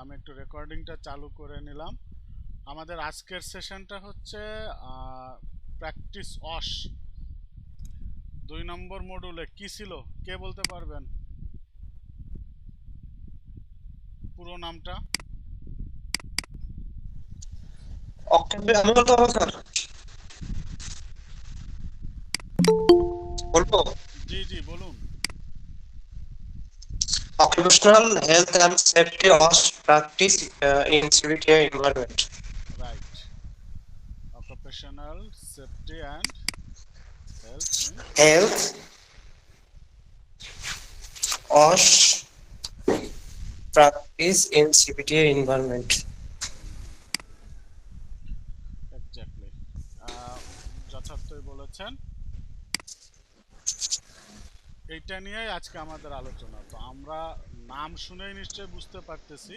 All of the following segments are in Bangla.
আমি একটু রেকর্ডিংটা চালু করে নিলাম। আমাদের আজকের সেশনটা হচ্ছে প্র্যাকটিস অস 2 নম্বর মডুলে কি ছিল কে বলতে পারবেন পুরো নামটা? আমি বলতে হবে স্যার, বলবো? জি জি বলুন। Occupational health and safety was practice in civilian environment. Right, occupational safety and health in Health was practice in civilian environment. Exactly, যথার্থই বলেছেন। এইটা নিয়েই আজকে আমাদের আলোচনা। তো আমরা নাম শুনেই নিশ্চয়ই বুঝতে পারতেছি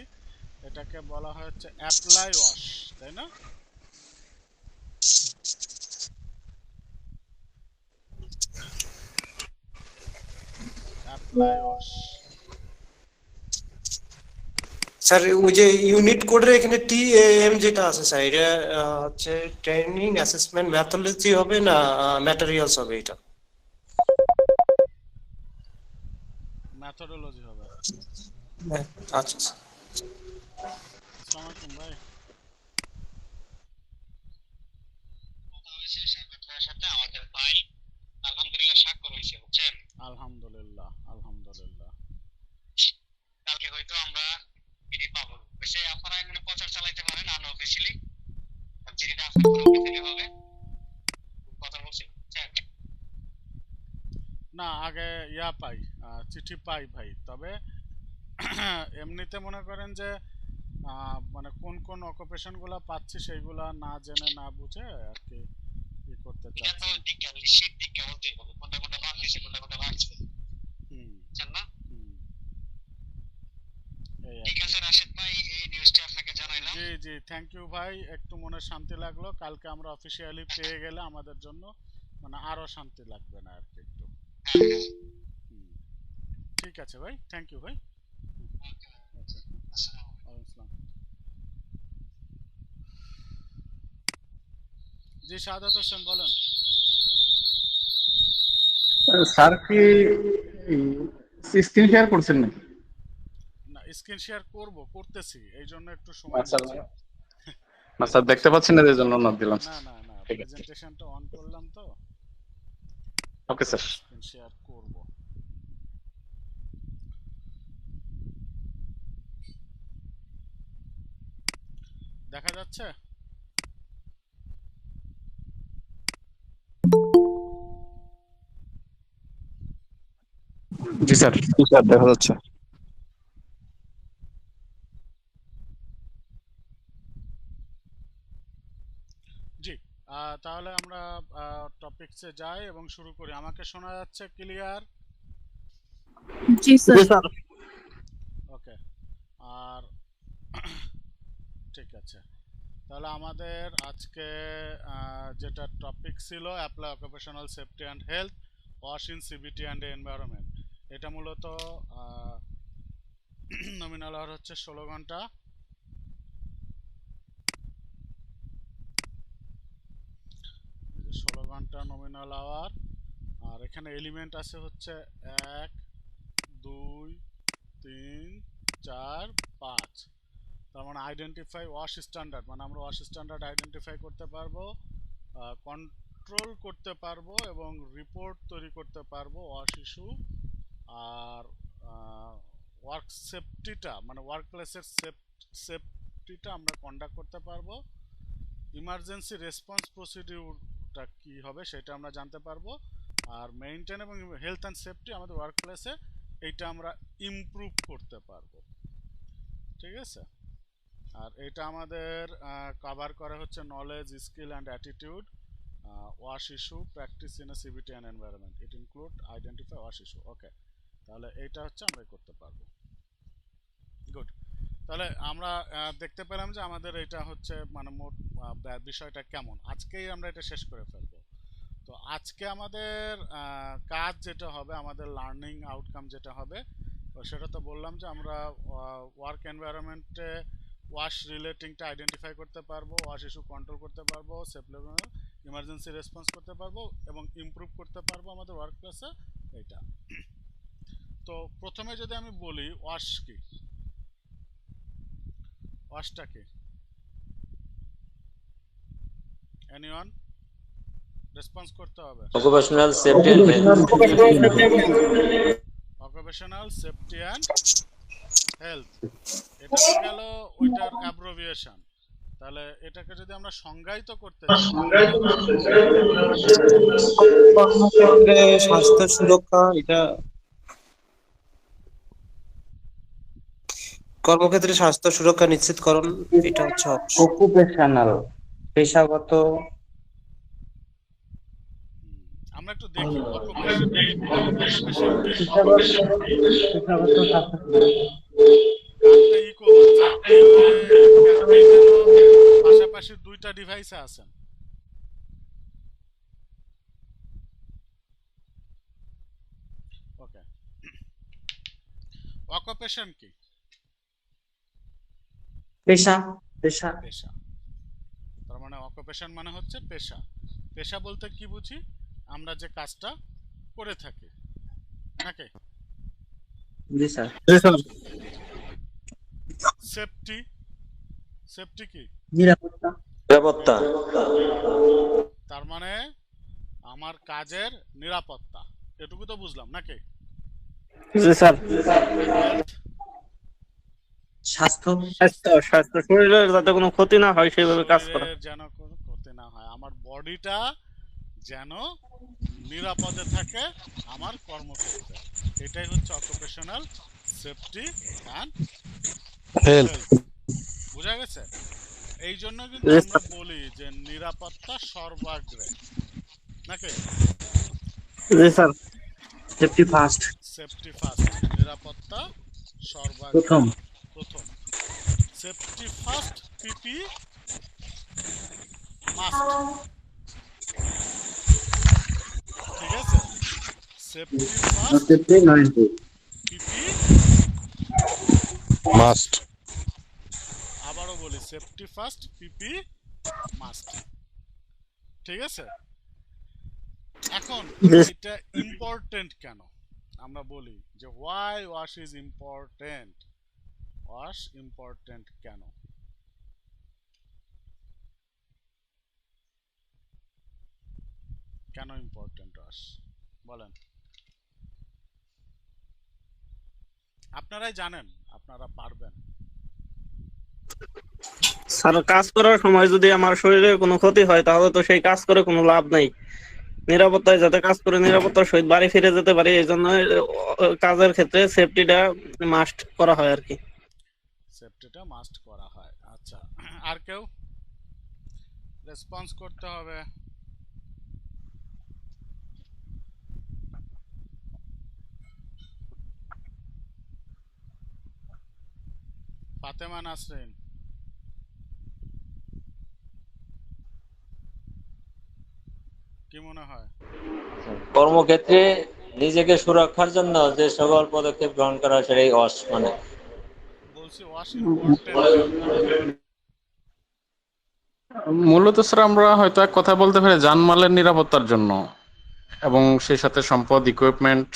এটাকে বলা হয় হচ্ছে অ্যাপ্লাই ওয়াশ, তাই না? Apply wash. স্যার ওই যে ইউনিট কোডের এখানে টিএএম যেটা আছে স্যার, এটা হচ্ছে ট্রেনিং অ্যাসেসমেন্ট মেথোডোলজি হবে না ম্যাটেরিয়ালস হবে এটা? মেথোডোলজি হবে। আচ্ছা স্যার। আসসালামু আলাইকুম ভাই। সাথে আমাদের ভাই আলহামদুলিল্লাহ স্বাক্ষর হয়েছে, বুঝছেন? আলহামদুলিল্লাহ আলহামদুলিল্লাহ। কালকে হয়তো আমরা চিঠি পাবো। বেশি আপনারা এখানে প্রচার চালাইতে পারেন আনঅফিসিয়ালি, চিঠিটা আপনার পুরো অফিসিয়ালি হবে। কথা বলছি, বুঝছেন? না আগে পাই, চিঠি পাই ভাই, তবে এমনিতে মনে করেন যে মানে কোন কোন অকুপেশনগুলো পাচ্ছি সেইগুলা না জেনে না বুঝে আর কি ই করতে এটা তো চাচ্ছি না। দীক্ষা নিশ্চিত দীক্ষা বলতেই হবে, কোনটা কোনটা বাদ দিছে কোনটা কোনটা বাড়ছে, হুম বুঝছেন না? হুম, এই আর ঠিক কি। আছে রাশেদ ভাই, এই নিউজটা আপনাকে জানাইলাম। জি জি, থ্যাংক ইউ ভাই, একটু মনে শান্তি লাগলো। কালকে আমরা অফিসিয়ালি পেয়ে গেলে আমাদের জন্য মানে আরো শান্তি লাগবে না আর কি একটু। হ্যাঁ হ্যাঁ, হুম, ঠিক আছে ভাই, থ্যাংক ইউ ভাই। ওকে, ওকে, আসসালামু ওয়ালাইকুম আসসালাম। জি শাহাদাত হোসেন বলেন। স্যার কি স্ক্রিন শেয়ার করছেন নাকি? না, স্ক্রিন শেয়ার করতেছি, এই জন্য একটু সময় আচ্ছা নিচ্ছে। না স্যার, দেখতে পাচ্ছি না, এই জন্য নক দিলাম। না না না, ঠিক আছে, প্রেজেন্টেশনটা অন করলাম তো, ওকে স্যার। স্ক্রিন শেয়ার করব। দেখা যাচ্ছে? জি স্যার। জি স্যার, দেখা যাচ্ছে। জি, তাহলে আমরা টপিকসে যাই এবং শুরু করি। আমাকে শোনা যাচ্ছে ক্লিয়ার? জি স্যার। জি স্যার। ওকে, আর ঠিক আছে। তাহলে আমাদের আজকে যেটা টপিক ছিল apply occupational safety and health wash in CBT and environment. এটা মূলত নমিনাল আওয়ার হচ্ছে 16 ঘন্টা। 16 ঘন্টা নমিনাল আওয়ার। আর এখানে এলিমেন্ট আছে হচ্ছে 1 2 3 4 5। তার মানে আইডেন্টিফাই ওয়াশ স্ট্যান্ডার্ড, মানে আমরা ওয়াশ স্ট্যান্ডার্ড আইডেন্টিফাই করতে পারবো, কন্ট্রোল করতে পারবো এবং রিপোর্ট তৈরি করতে পারবো ওয়াশ ইস্যু। আর ওয়ার্ক সেফটিটা মানে ওয়ার্ক প্লেসের সেফটিটা আমরা কন্ডাক্ট করতে পারবো। ইমার্জেন্সি রেসপন্স প্রসিডিউরটা কি হবে সেটা আমরা জানতে পারবো। আর মেইনটেইন এবং হেলথ অ্যান্ড সেফটি আমাদের ওয়ার্ক প্লেসে এইটা আমরা ইমপ্রুভ করতে পারবো। ঠিক আছে, আর এটা আমাদের কভার করে হচ্ছে knowledge, skill and attitude, wash issue, practice in a CBT and environment, it include identify wash issue. Okay, তাহলে এইটা হচ্ছে আমরা করতে পারবো। গুড। তাহলে আমরা দেখতে পেলাম যে আমাদের এটা হচ্ছে মানে মোট বিষয়টা কেমন। আজকেই আমরা এটা শেষ করে ফেলবো। তো আজকে আমাদের কাজ যেটা হবে, আমাদের লার্নিং আউটকাম যেটা হবে সেটা তো বললাম যে আমরা ওয়ার্ক এনভায়রনমেন্টে ওয়াশ রিলেটিংটা আইডেন্টিফাই করতে পারবো, ওয়াশ ইস্যু কন্ট্রোল করতে পারবো, সেফ লেভেল ইমার্জেন্সি রেসপন্স করতে পারবো এবং ইমপ্রুভ করতে পারবো আমাদের ওয়ার্ক প্লেসে। এইটা তো প্রথমে যদি আমি বলি ওয়াশ কি, ওয়াশটা কি, এনিওয়ান রেসপন্স করতে হবে। occupational safety and occupational safety and health, এটা তো গেল ওইটার অ্যাব্রিভিয়েশন। তাহলে এটাকে যদি আমরা সংজ্ঞায়িত করতে চাই, কর্মক্ষেত্রে স্বাস্থ্য সুরক্ষা, এটা কর্মক্ষেত্রে স্বাস্থ্য সুরক্ষা নিশ্চিতকরণ, এটা হচ্ছে occupational পেশাগত আমরা একটু দেখি অকুপেশন কি। পেশাগত কারটা ইকো হচ্ছে, এই যেন পাশাপাশি দুইটা ডিভাইসে আছেন। ওকে, অকুপেশন কি? পেশা পেশা পেশা। তার মানে অকুপেশন মানে হচ্ছে পেশা। পেশা বলতে কি বুঝি? আমরা যে কাজটা করে থাকি, নাকি? জি স্যার। সেফটি, সেফটি কি? নিরাপত্তা নিরাপত্তা। তার মানে আমার কাজের নিরাপত্তা, এটুকু তো বুঝলাম, নাকি? জি স্যার। হেলথ, স্বাস্থ্য স্বাস্থ্য শরীরের যাতে কোনো ক্ষতি না হয় সেইভাবে কাজ করা। শরীরের যেন কোনো ক্ষতি না হয়, আমার বডিটা যেন নিরাপদে থাকে আমার কর্মক্ষেত্রে, এটাই হচ্ছে অকুপেশনাল সেফটি অ্যান্ড হেলথ। বোঝা গেছে? এই জন্য কিন্তু আমরা বলি যে নিরাপত্তা সর্বাগ্রে, নাকি? জি sir. Safety first safety first, নিরাপত্তা সর্বাগ্রে প্রথম প্রথম। সেফটি ফার্স্ট, পিপি মাস্ট, ঠিক আছে? সেফটি ফার্স্ট, সেফটি নয় পিপি মাস্ট। আবারও বলি সেফটি ফার্স্ট, পিপি মাস্ট, ঠিক আছে? এখন এটা ইম্পর্টেন্ট কেন? আমরা বলি যে why wash is important. Wash important কেন? কেন ইম্পর্টেন্ট ওয়াশ বলেন? আপনারাই জানেন, আপনারা পারবেন। স্যার, কাজ করার সময় যদি আমার শরীরে কোনো ক্ষতি হয় তাহলে তো সেই কাজ করে কোনো লাভ নাই। নিরাপত্তায় যাতে কাজ করে নিরাপত্তার সহিত বাড়ি ফিরে যেতে পারি, এই জন্য কাজের ক্ষেত্রে সেফটিটা মাস্ট করা হয় আর কি। সেফটিটা মাস্ট করা হয়। আচ্ছা, আর কেউ রেসপন্স করতে হবে? ফাতেমা নাসরিন, কি মনে হয়? কর্মক্ষেত্রে নিজেকে সুরক্ষার জন্য যে সকল পদক্ষেপ গ্রহণ করা হয় সেটাই ওয়াশ মানে। বলছি ওয়াশ ইম্পর্টেন্ট কেন? মূলত স্যার আমরা হয়তো এক কথা বলতে পারি জানমালের নিরাপত্তার জন্য, এবং সেই সাথে সম্পদ, ইকুইপমেন্ট,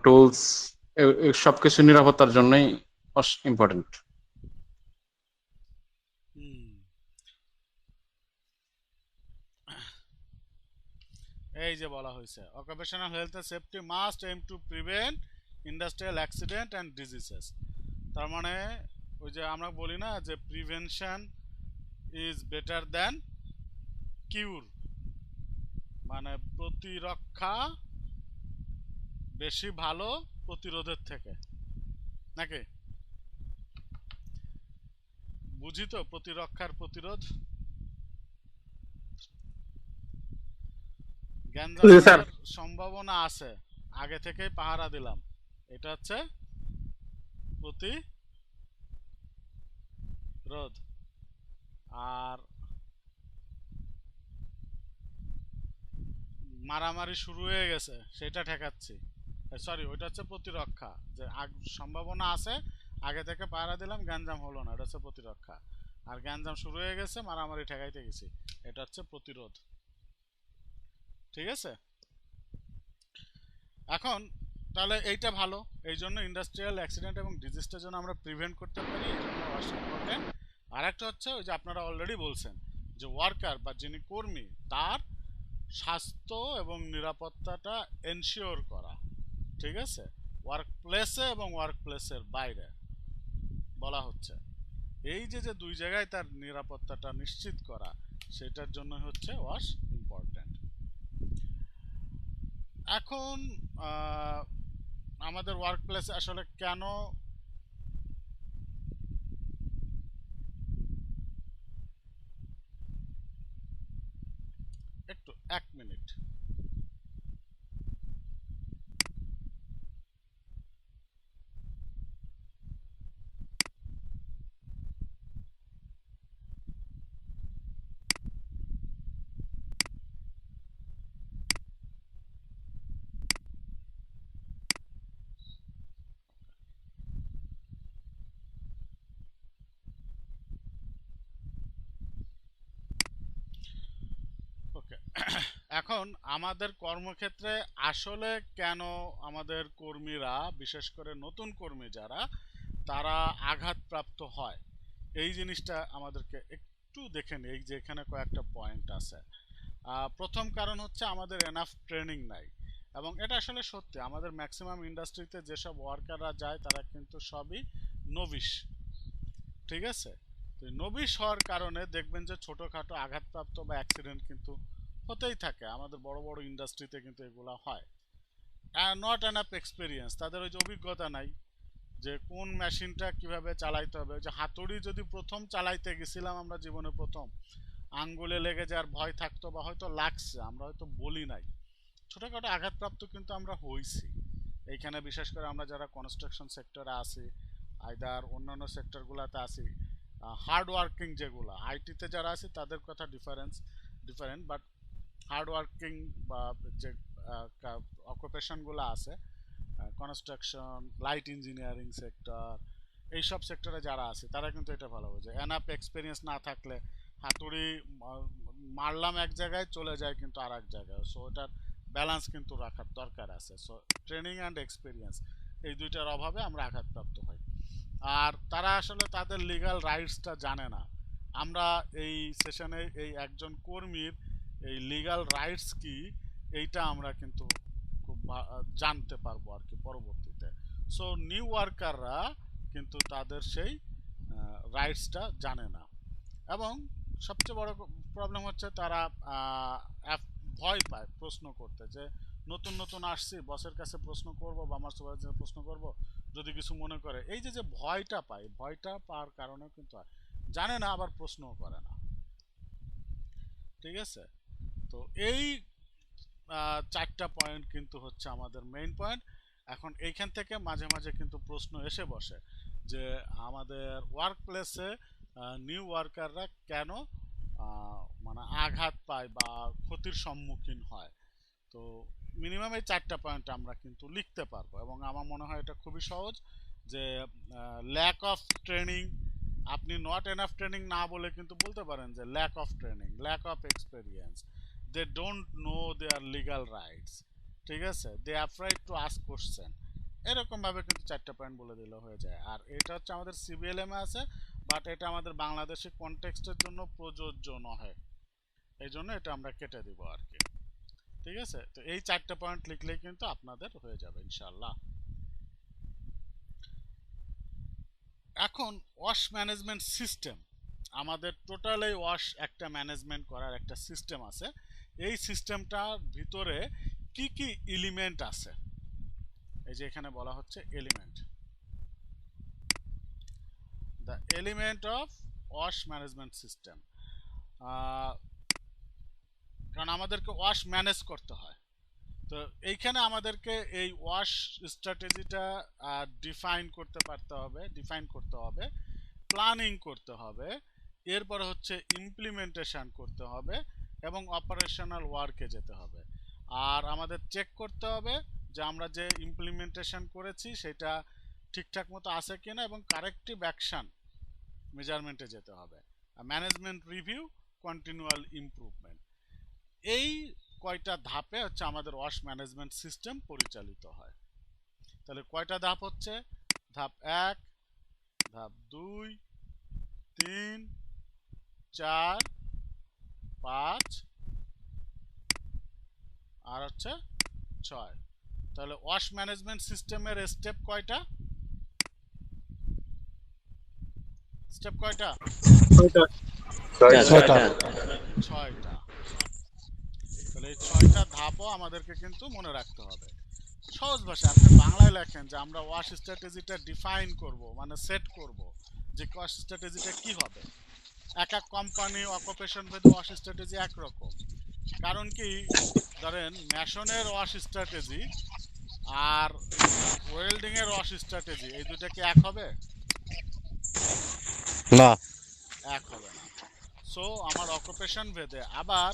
টুলস, সবকিছু নিরাপত্তার জন্যই ইম্পর্টেন্ট। এই যে বলা হয়েছে occupational health and safety must aim to prevent industrial accident and diseases. তার মানে ওই যে আমরা বলি না যে prevention is better than cure, মানে প্রতিরক্ষা বেশি ভালো প্রতিরোধের থেকে, নাকি? বুঝি তো প্রতিরক্ষার প্রতিরোধ। গ্যাঞ্জামের সম্ভাবনা আছে, আগে থেকেই পাহারা দিলাম, এটা হচ্ছে প্রতিরোধ। আর মারামারি শুরু হয়ে গেছে, সেটা ঠেকাচ্ছি, সরি, ওইটা হচ্ছে প্রতিরক্ষা, যে সম্ভাবনা আছে, আগে থেকে পাহারা দিলাম, গ্যাঞ্জাম হলো না, এটা হচ্ছে প্রতিরক্ষা। আর গ্যাঞ্জাম শুরু হয়ে গেছে, মারামারি ঠেকাইতে গেছি, এটা হচ্ছে প্রতিরোধ। ঠিক আছে, এখন তাহলে এইটা ভালো, এই জন্য ইন্ডাস্ট্রিয়াল অ্যাক্সিডেন্ট এবং ডিজিজটার জন্য আমরা প্রিভেন্ট করতে পারি, এই জন্য ওয়াশ ইম্পর্টেন্ট। আর একটা হচ্ছে ওই যে আপনারা অলরেডি বলছেন যে ওয়ার্কার বা যিনি কর্মী তার স্বাস্থ্য এবং নিরাপত্তাটা এনশিওর করা। ঠিক আছে, ওয়ার্ক প্লেসে এবং ওয়ার্ক প্লেসের বাইরে বলা হচ্ছে, এই যে যে দুই জায়গায় তার নিরাপত্তাটা নিশ্চিত করা, সেটার জন্য হচ্ছে ওয়াশ ইম্পর্টেন্ট। এখন আমাদের ওয়ার্ক প্লেসে আসলে কেন একটু 1 মিনিট। ওকে, এখন আমাদের কর্মক্ষেত্রে আসলে কেন আমাদের কর্মীরা, বিশেষ করে নতুন কর্মী যারা, তারা আঘাতপ্রাপ্ত হয়, এই জিনিসটা আমাদেরকে একটু দেখে নিই। এই যে এখানে কয়েকটা পয়েন্ট আছে। প্রথম কারণ হচ্ছে আমাদের এনাফ ট্রেনিং নাই, এবং এটা আসলে সত্যি, আমাদের ম্যাক্সিমাম ইন্ডাস্ট্রিতে যেসব ওয়ার্কাররা যায় তারা কিন্তু সবই নবিশ। ঠিক আছে, তো নবিশ হওয়ার কারণে দেখবেন যে ছোটোখাটো আঘাতপ্রাপ্ত বা অ্যাক্সিডেন্ট কিন্তু হতেই থাকে, আমাদের বড় বড় ইন্ডাস্ট্রিতে কিন্তু এগুলো হয়। নট এনাফ এক্সপিরিয়েন্স, তাদের ওই যে অভিজ্ঞতা নাই যে কোন মেশিনটা কিভাবে চালাইতে হবে। যে হাতুড়ি যদি প্রথম চালাইতে গেছিলাম আমরা জীবনে প্রথম, আঙ্গুলে লেগে যাওয়ার ভয় থাকতো, বা হয়তো লাগছে, আমরা হয়তো বলি নাই, ছোটোখাটো আঘাতপ্রাপ্ত কিন্তু আমরা হইছি। এইখানে বিশেষ করে আমরা যারা কনস্ট্রাকশন সেক্টরে আছি, আইদার অন্যান্য সেক্টরগুলোতে আছি, হার্ড ওয়ার্কিং যেগুলো আইটিতে যারা আছে তাদের কথা ডিফারেন্ট, বাট হার্ড ওয়ার্কিং বা যে অকুপেশনগুলো আছে, কনস্ট্রাকশন, লাইট ইঞ্জিনিয়ারিং সেক্টর, এইসব সেক্টরে যারা আছে তারা কিন্তু এটা ভালো বোঝে। এনাফ এক্সপিরিয়েন্স না থাকলে হাতুড়ি মারলাম এক জায়গায়, চলে যায় কিন্তু আর এক জায়গায়, সো ওটার ব্যালেন্স কিন্তু রাখার দরকার আছে। সো ট্রেনিং অ্যান্ড এক্সপিরিয়েন্স, এই দুইটার অভাবে আমরা আঘাতপ্রাপ্ত হই। আর তারা আসলে তাদের লিগ্যাল রাইটসটা জানে না। আমরা এই সেশনে এই একজন কর্মীর এই লিগ্যাল রাইটস কি, এইটা আমরা কিন্তু খুব জানতে পারবো আর কি পরবর্তীতে। সো নিউ ওয়ার্কাররা কিন্তু তাদের সেই রাইটসটা জানে না, এবং সবচেয়ে বড় প্রবলেম হচ্ছে তারা ভয় পায় প্রশ্ন করতে, যে নতুন নতুন আসছি, বসের কাছে প্রশ্ন করব বা আমার সুপারভাইজারের প্রশ্ন করব, যদি কিছু মনে করে, এই যে যে ভয়টা পায়, ভয়টা পাওয়ার কারণে কিন্তু জানে না, আবার প্রশ্নও করে না। ঠিক আছে, তো এই 4টা পয়েন্ট কিন্তু হচ্ছে আমাদের মেইন পয়েন্ট। এখন এইখান থেকে মাঝে মাঝে কিন্তু প্রশ্ন এসে বসে যে আমাদের ওয়ার্ক প্লেসে নিউ ওয়ার্কাররা কেন মানে আঘাত পায় বা ক্ষতির সম্মুখীন হয়। তো মিনিমাম এই 4টা পয়েন্ট আমরা কিন্তু লিখতে পারবো, এবং আমার মনে হয় এটা খুবই সহজ। যে ল্যাক অফ ট্রেনিং, আপনি নট এনাফ ট্রেনিং না বলে কিন্তু বলতে পারেন যে lack of training, lack of experience, they don't know their legal rights. ঠিক আছে, they afraid to ask question, এরকমভাবে কিন্তু 4টা পয়েন্ট বলে দিলে হয়ে যায়। আর এটা হচ্ছে আমাদের সিবিএলএমে আছে, বাট এটা আমাদের বাংলাদেশি কনটেক্সটের জন্য প্রযোজ্য নয়, এই জন্য এটা আমরা কেটে দিব আর কি। ঠিক আছে, তো এই 4টা পয়েন্ট লিখলেই কিন্তু আপনাদের হয়ে যাবে ইনশাল্লাহ। এখন ওয়াশ ম্যানেজমেন্ট সিস্টেম, আমাদের টোটালি ওয়াশ একটা ম্যানেজমেন্ট করার একটা সিস্টেম আছে। এই সিস্টেমটার ভিতরে কি কি এলিমেন্ট আছে, এই যে এখানে বলা হচ্ছে element, the element of wash management system. কারণ আমাদেরকে ওয়াশ ম্যানেজ করতে হয়, তো এইখানে আমাদেরকে এই ওয়াশ স্ট্র্যাটেজিটা ডিফাইন করতে হবে, প্ল্যানিং করতে হবে, এরপরে হচ্ছে ইমপ্লিমেন্টেশন করতে হবে, এবং অপারেশনাল ওয়ার্কে যেতে হবে। আর আমাদের চেক করতে হবে যে আমরা যে ইমপ্লিমেন্টেশন করেছি সেটা ঠিকঠাক মতো আছে কিনা, এবং কারেক্টিভ অ্যাকশন মেজারমেন্টে যেতে হবে। ম্যানেজমেন্ট রিভিউ, কন্টিনিউয়াল ইমপ্রুভমেন্ট, এই কয়টা ধাপে হচ্ছে আমাদের ওয়াশ ম্যানেজমেন্ট সিস্টেম পরিচালিত হয়। তাহলে কয়টা ধাপ হচ্ছে? ধাপ 1, ধাপ 2, 3, 4, 5 আর হচ্ছে 6। তাহলে ওয়াশ ম্যানেজমেন্ট সিস্টেমের স্টেপ কয়টা? স্টেপ কয়টা? 6টা। 6টা। তাহলে এই 6টা ধাপও আমাদেরকে কিন্তু মনে রাখতে হবে। সহজ ভাষায় আপনি বাংলায় লেখেন যে আমরা ওয়াশ স্ট্র্যাটেজিটা ডিফাইন করব, মানে সেট করব যে ওয়াশ স্ট্র্যাটেজিটা কি হবে। এক এক কোম্পানি অকুপেশন ভেদে ওয়াশ স্ট্র্যাটেজি একরকম। কারণ কি, ধরেন ম্যাশনের ওয়াশ স্ট্র্যাটেজি আর ওয়েল্ডিং এর ওয়াশ স্ট্র্যাটেজি, এই দুটো কি এক হবে? না। এক হবে না। সো আমার অকুপেশন ভেদে, আবার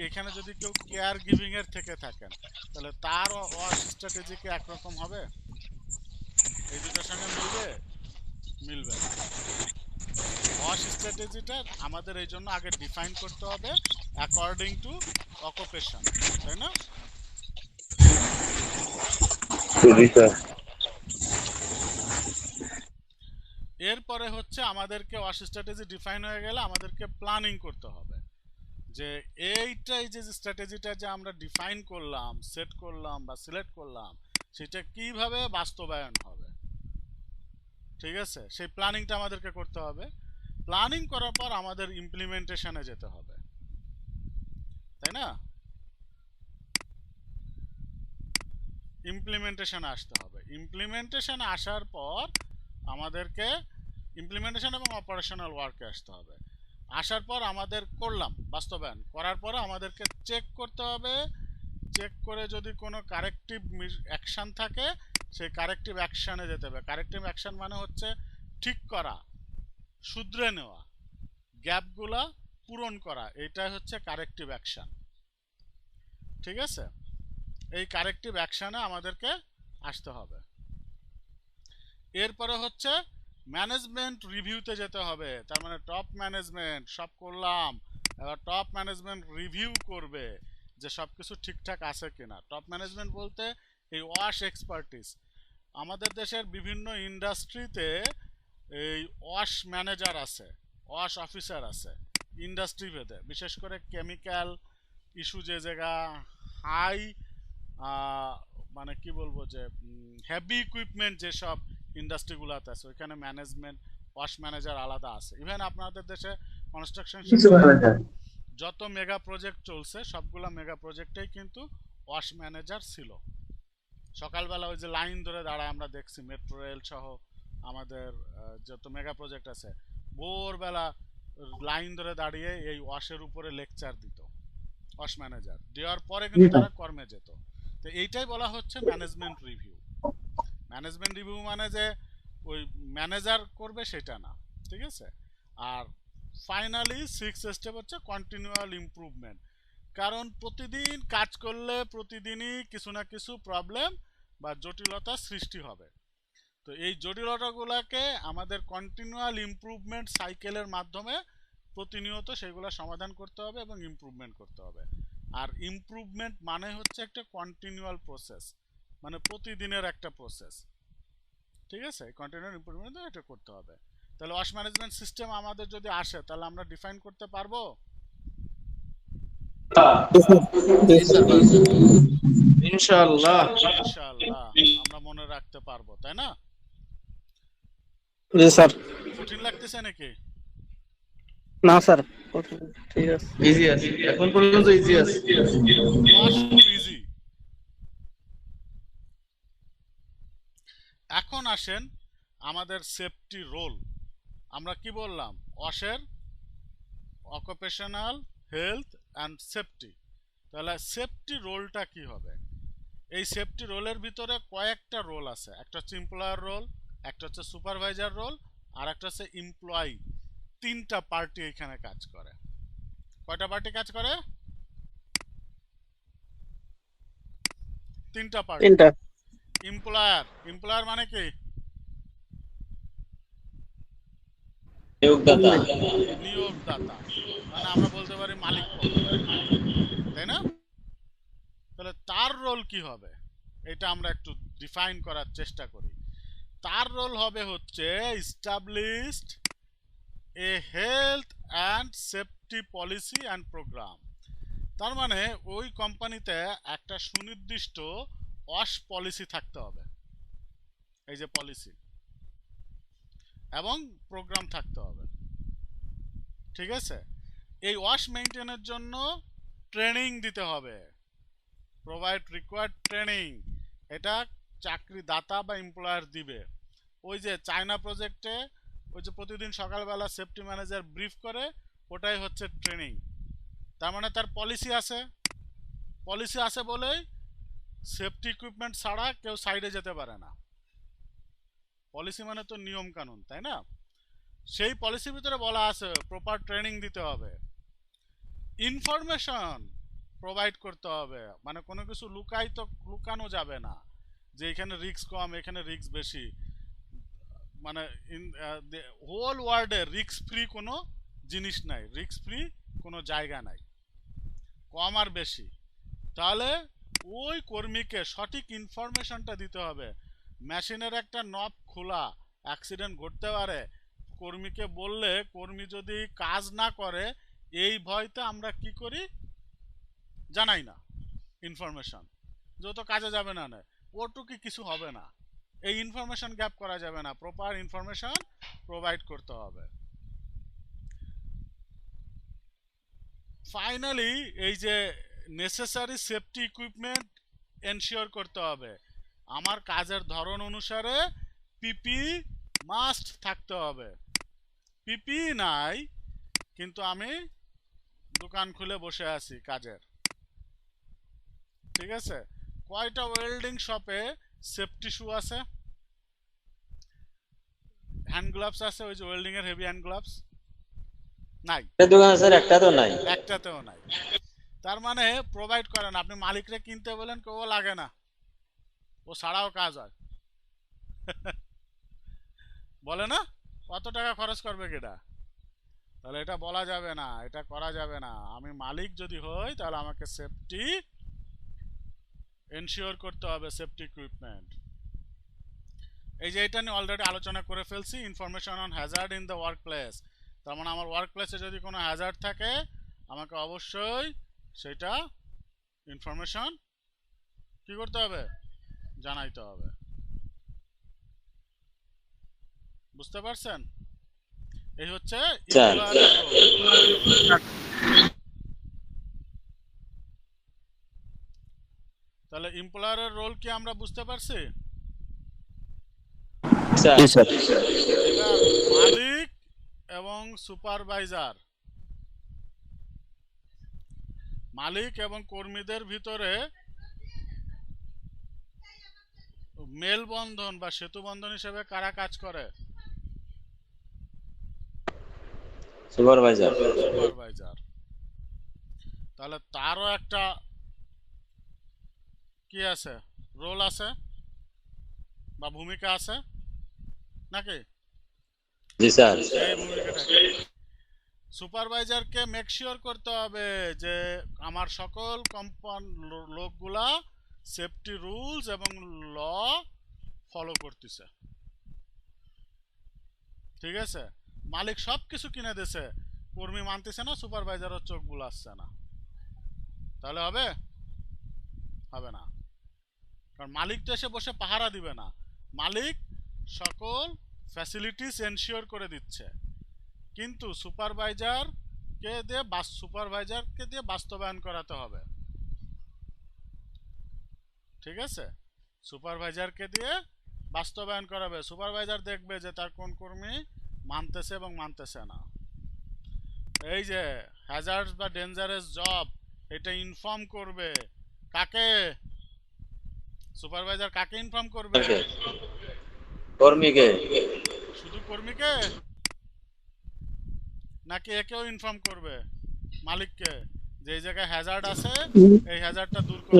এখানে যদি কেউ কেয়ার গিভিং এর থেকে থাকেন তাহলে তার ওয়াশ স্ট্র্যাটেজি কি একরকম হবে? এই দুটোর সঙ্গে মিলবে? মিলবে না। ওয়াশ স্ট্র্যাটেজিটা আমাদের এই জন্য আগে ডিফাইন করতে হবে অ্যাকর্ডিং টু অকুপেশন, তাই না? এরপরে হচ্ছে আমাদেরকে ওয়াশ স্ট্র্যাটেজি ডিফাইন হয়ে গেলে আমাদেরকে প্ল্যানিং করতে হবে যে এইটাই যে স্ট্র্যাটেজিটা যে আমরা ডিফাইন করলাম, সেট করলাম বা সিলেক্ট করলাম, সেটা কিভাবে বাস্তবায়ন হবে। ঠিক আছে, সেই প্ল্যানিংটা আমাদেরকে করতে হবে। প্ল্যানিং করার পর আমাদের ইমপ্লিমেন্টেশনে যেতে হবে, তাই না? ইমপ্লিমেন্টেশনে আসতে হবে। ইমপ্লিমেন্টেশনে আসার পর আমাদেরকে ইমপ্লিমেন্টেশন এবং অপারেশনাল ওয়ার্কে আসতে হবে। আসার পর আমাদের করলাম, বাস্তবায়ন করার পরে আমাদেরকে চেক করতে হবে। চেক করে যদি কোনো কারেক্টিভ অ্যাকশান থাকে সেই কারেক্টিভ অ্যাকশানে যেতে হবে। কারেক্টিভ অ্যাকশান মানে হচ্ছে ঠিক করা, শুধরে নেওয়া, গ্যাপগুলা পূরণ করা, এইটাই হচ্ছে কারেক্টিভ অ্যাকশান। ঠিক আছে, এই কারেক্টিভ অ্যাকশানে আমাদেরকে আসতে হবে। এরপরে হচ্ছে ম্যানেজমেন্ট রিভিউতে যেতে হবে। তার মানে টপ ম্যানেজমেন্ট সব করলাম, এবার টপ ম্যানেজমেন্ট রিভিউ করবে যে সব কিছু ঠিকঠাক আছে কিনা। টপ ম্যানেজমেন্ট বলতে এই ওয়াশ এক্সপার্টিস। আমাদের দেশের বিভিন্ন ইন্ডাস্ট্রিতে এই ওয়াশ ম্যানেজার আছে, ওয়াশ অফিসার আছে ইন্ডাস্ট্রি ভেদে। বিশেষ করে কেমিক্যাল ইস্যু যে জায়গা হাই, মানে কি বলবো, যে হেভি ইকুইপমেন্ট যেসব ইন্ডাস্ট্রিগুলোতে আছে ওইখানে ম্যানেজমেন্ট ওয়াশ ম্যানেজার আলাদা আছে। ইভেন আপনাদের দেশে কনস্ট্রাকশন যত মেগা প্রজেক্ট চলছে সবগুলো মেগা প্রজেক্টেই কিন্তু ওয়াশ ম্যানেজার ছিল। সকালবেলা ওই যে লাইন ধরে দাঁড়ায় আমরা দেখছি, মেট্রো রেল সহ আমাদের যত মেগা প্রজেক্ট আছে, ভোরবেলা লাইন ধরে দাঁড়িয়ে এই ওয়াশের উপরে লেকচার দিত ওয়াশ ম্যানেজার, দেওয়ার পরে কিন্তু তারা কর্মে যেত। তো এইটাই বলা হচ্ছে ম্যানেজমেন্ট রিভিউ। ম্যানেজমেন্ট রিভিউ মানে যে ওই ম্যানেজার করবে সেটা না, ঠিক আছে। আর ফাইনালি 6 স্টেপ হচ্ছে কন্টিনিউয়াল ইমপ্রুভমেন্ট। কারণ প্রতিদিন কাজ করলে প্রতিদিনই কিছু না কিছু প্রবলেম বা জটিলতা সৃষ্টি হবে। তো এই জটিলতাগুলোকে আমাদের কন্টিনিউয়াল ইমপ্রুভমেন্ট সাইকেলের মাধ্যমে প্রতিনিয়ত সেগুলো সমাধান করতে হবে এবং ইমপ্রুভমেন্ট করতে হবে। আর ইমপ্রুভমেন্ট মানে হচ্ছে একটা কন্টিনিউয়াল প্রসেস, মানে প্রতিদিনের একটা প্রসেস। ঠিক আছে, কন্টিনিউয়াল ইমপ্রুভমেন্ট এটা করতে হবে। তাহলে ওয়াশ ম্যানেজমেন্ট সিস্টেম আমাদের যদি আসে তাহলে আমরা ডিফাইন করতে পারবো। ইনশাআল্লাহ। ইনশাআল্লাহ আমরা মনে রাখতে পারবো, তাই না? জি স্যার। কঠিন লাগতেছে নাকি? না স্যার, ঠিক আছে, ইজি আছে, এখন পর্যন্ত ইজি আছে। ওয়াশ খুব ইজি। এখন আসেন আমাদের সেফটি রোল। আমরা কি বললাম? ওয়াশের অকুপেশনাল হেলথ অ্যান্ড সেফটি। তাহলে সেফটি রোলটা কি হবে? এই সেফটি রোলের ভিতরে কয়েকটা রোল আছে। একটা হচ্ছে এমপ্লয়ার রোল, একটা হচ্ছে সুপারভাইজার রোল, আর একটা হচ্ছে এমপ্লয়ি। 3টা পার্টি এখানে কাজ করে। কয়টা পার্টি কাজ করে? তিনটা পার্ট। তিনটা। এমপ্লয়ার মানে কি? নিয়োগদাতা। নিয়োগদাতা, মানে আমরা বলতে পারি মালিক পক্ষ, তাই না? তাহলে তার রোল কি হবে এটা আমরা একটু ডিফাইন করার চেষ্টা করি। তার রোল হবে হচ্ছে established a health and safety policy and programme. তার মানে ওই কোম্পানিতে একটা সুনির্দিষ্ট ওয়াশ পলিসি থাকতে হবে, এই যে পলিসি, এবং প্রোগ্রাম থাকতে হবে, ঠিক আছে? এই ওয়াশ মেইনটেনের জন্য ট্রেনিং দিতে হবে, প্রোভাইড রিকোয়ার্ড ট্রেনিং। এটা চাকরি দাতা বা এমপ্লয়ার দিবে। ওই যে চায়না প্রজেক্টে ওই যে প্রতিদিন সকালবেলা সেফটি ম্যানেজার ব্রিফ করে, ওটাই হচ্ছে ট্রেনিং। তার মানে তার পলিসি আছে বলেই সেফটি ইকুইপমেন্ট ছাড়া কেউ সাইডে যেতে পারে না। পলিসি মানে তো নিয়ম কানুন, তাই না? সেই পলিসির ভিতরে বলা আছে প্রপার ট্রেনিং দিতে হবে, ইনফরমেশন প্রোভাইড করতে হবে, মানে কোনো কিছু লুকানো যাবে না যে এখানে রিস্ক কম এখানে রিস্ক বেশি, মানে হোল ওয়ার্ল্ডে রিস্ক ফ্রি কোনো জিনিস নাই, রিস্ক ফ্রি কোনো জায়গা নাই, কম আর বেশি। তাহলে ওই কর্মীকে সঠিক ইনফরমেশনটা দিতে হবে। মেশিনের একটা নব খোলা, অ্যাক্সিডেন্ট ঘটতে পারে, কর্মীকে বললে কর্মী যদি কাজ না করে, এই ভয়তে আমরা কি করি জানাই না ইনফরমেশন, যত কাজে যাবে না, ওটুকি কিছু হবে না, এই ইনফরমেশন গ্যাপ করা যাবে না, প্রপার ইনফরমেশন প্রোভাইড করতে হবে। ফাইনালি এই যে নেসেসারি সেফটি ইকুইপমেন্ট এনশিওর করতে হবে। আমার কাজের ধরন অনুসারে পিপি মাস্ট থাকতে হবে। পিপি নাই কিন্তু আমি দোকান খুলে বসে আছি কাজের, ঠিক আছে? কয়টা ওয়েল্ডিং শপে সেফটি শু আছে, হ্যান্ড গ্লাভস আছে, ওই যে ওয়েল্ডিং এর হেভি হ্যান্ড গ্লাভস নাই, দোকান স্যার একটা তো নাই। একটাতেও নাই। তার মানে প্রোভাইড করেন, আপনি মালিকরে কিনতে বলেন কেউ লাগে না, ও ছাড়াও কাজ হয় বলে না, কত টাকা খরচ করবে কেটা? তাহলে এটা বলা যাবে না, এটা করা যাবে না। আমি মালিক যদি হই তাহলে আমাকে সেফটি এনশিওর করতে হবে, সেফটি ইকুইপমেন্ট। এই যে এটা নিয়ে অলরেডি আলোচনা করে ফেলছি, information on Hazard in the work place. তার মানে আমার ওয়ার্ক প্লেসে যদি কোনো হ্যাজার্ড থাকে আমাকে অবশ্যই সেটা ইনফরমেশন কি করতে হবে, জানাইতে হবে। বুঝতে পারছেন? এই হচ্ছে তাহলে এমপ্লয়ারের রোল কি আমরা বুঝতে পারছি? মালিক এবং সুপারভাইজার, মালিক এবং কর্মীদের ভিতরে মেলবন্ধন বা সেতুবন্ধন হিসেবে কারা কাজ করে? সুপারভাইজার। তাহলে তারও একটা কি আছে, রোল আছে বা ভূমিকা আছে নাকি? জি স্যার। এই ভূমিকাটা সুপারভাইজারকে মেক শিওর করতে হবে যে আমার সকল লোকগুলা সেফটি রুলস এবং ল ফলো করতেছে, ঠিক আছে? মালিক সব কিছু কিনে দিছে, কর্মী মানতেছে না, সুপারভাইজারের চোখ বুলাচ্ছে না, তাহলে হবে? হবে না। কারণ মালিক তো এসে বসে পাহারা দিবে না, মালিক সকল ফ্যাসিলিটিস এনশিওর করে দিচ্ছে, কিন্তু সুপারভাইজারকে দিয়ে বাস্তবায়ন করাতে হবে, ঠিক আছে? সুপারভাইজারকে দিয়ে বাস্তবায়ন করাবে, সুপারভাইজার দেখবে যে তার কোন কর্মী মানতেছে এবং মানতেছে না। এই যে হ্যাজার্ডস বা ডেঞ্জারাস জব, এটা ইনফর্ম করবে কাকে? সুপারভাইজার কাকে ইনফর্ম করবে? কর্মীকে। শুধু কর্মীকে নাকি একেও ইনফর্ম করবে মালিককে যে এই জায়গায় হ্যাজার্ড আছে, এই হ্যাজার্ডটা দূর করো?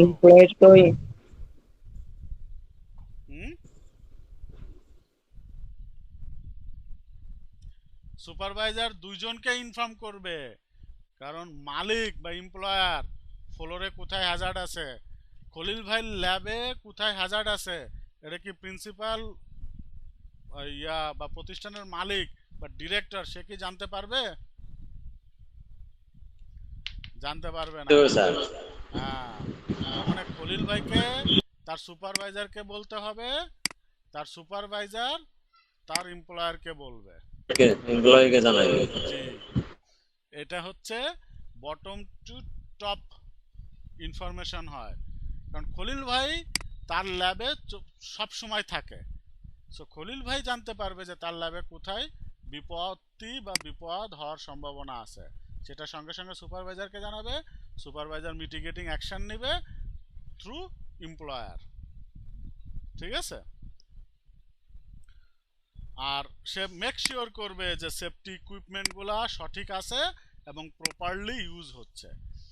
হুম সুপারভাইজার দুইজনকে ইনফর্ম করবে, কারণ মালিক বা এমপ্লয়ার ফ্লোরে কোথায় হ্যাজার্ড আছে, খলিল ভাই ল্যাবে কোথায় হ্যাজার্ড আছে, এটা কি প্রিন্সিপাল ইয়া বা প্রতিষ্ঠানের মালিক বা ডিরেক্টর সে কি জানতে পারবে? জানতে পারবে না। তো স্যার হ্যাঁ, তার মানে খলিল ভাইকে তার সুপারভাইজারকে বলতে হবে, তার সুপারভাইজার তার এমপ্লয়ারকে বলবে। এমপ্লয়িকে জানাইবে। জি, এটা হচ্ছে বটম টু টপ ইনফরমেশন হয়, কারণ খলিল ভাই তার ল্যাবে সব সময় থাকে। সো খলিল ভাই জানতে পারবে যে তার ল্যাবে কোথায় বিপত্তি বা বিপদ হওয়ার সম্ভাবনা আছে, সেটা সঙ্গে সঙ্গে সুপারভাইজারকে জানাবে, সুপারভাইজার মিটিগেটিং অ্যাকশন নেবে থ্রু এমপ্লয়ার। ঠিক আছে? আর সে মেক শিওর করবে যে সেফটি ইকুইপমেন্টগুলো সঠিক আছে এবং প্রপারলি ইউজ হচ্ছে।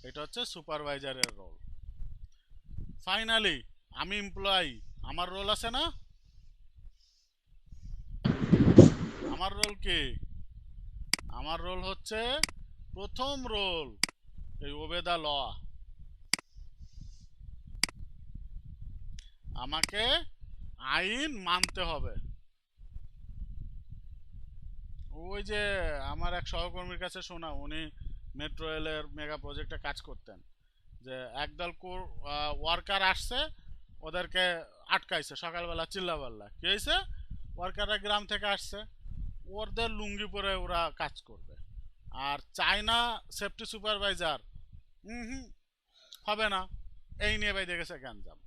এটা হচ্ছে সুপারভাইজারের রোল। ফাইনালি আমি এমপ্লয়ি, আমার রোল আছে না? আমার রোল কি? আমার রোল হচ্ছে প্রথম রোল এই ওবে দ্য ল। আমাকে আইন মানতে হবে। ওই যে আমার এক সহকর্মীর কাছে শোনা, উনি মেট্রো রেলের মেগা প্রজেক্টে কাজ করতেন, যে একদল ওয়ার্কার আসছে, ওদেরকে আটকাইছে সকালবেলা চিল্লাপাল্লা। কি হয়েছে? ওয়ার্কাররা গ্রাম থেকে আসছে, ওদের লুঙ্গি পরে ওরা কাজ করবে, আর চায়না সেফটি সুপারভাইজার হুম হবে না, এই নিয়ে বাইরে গেছে গ্যাঞ্জাম।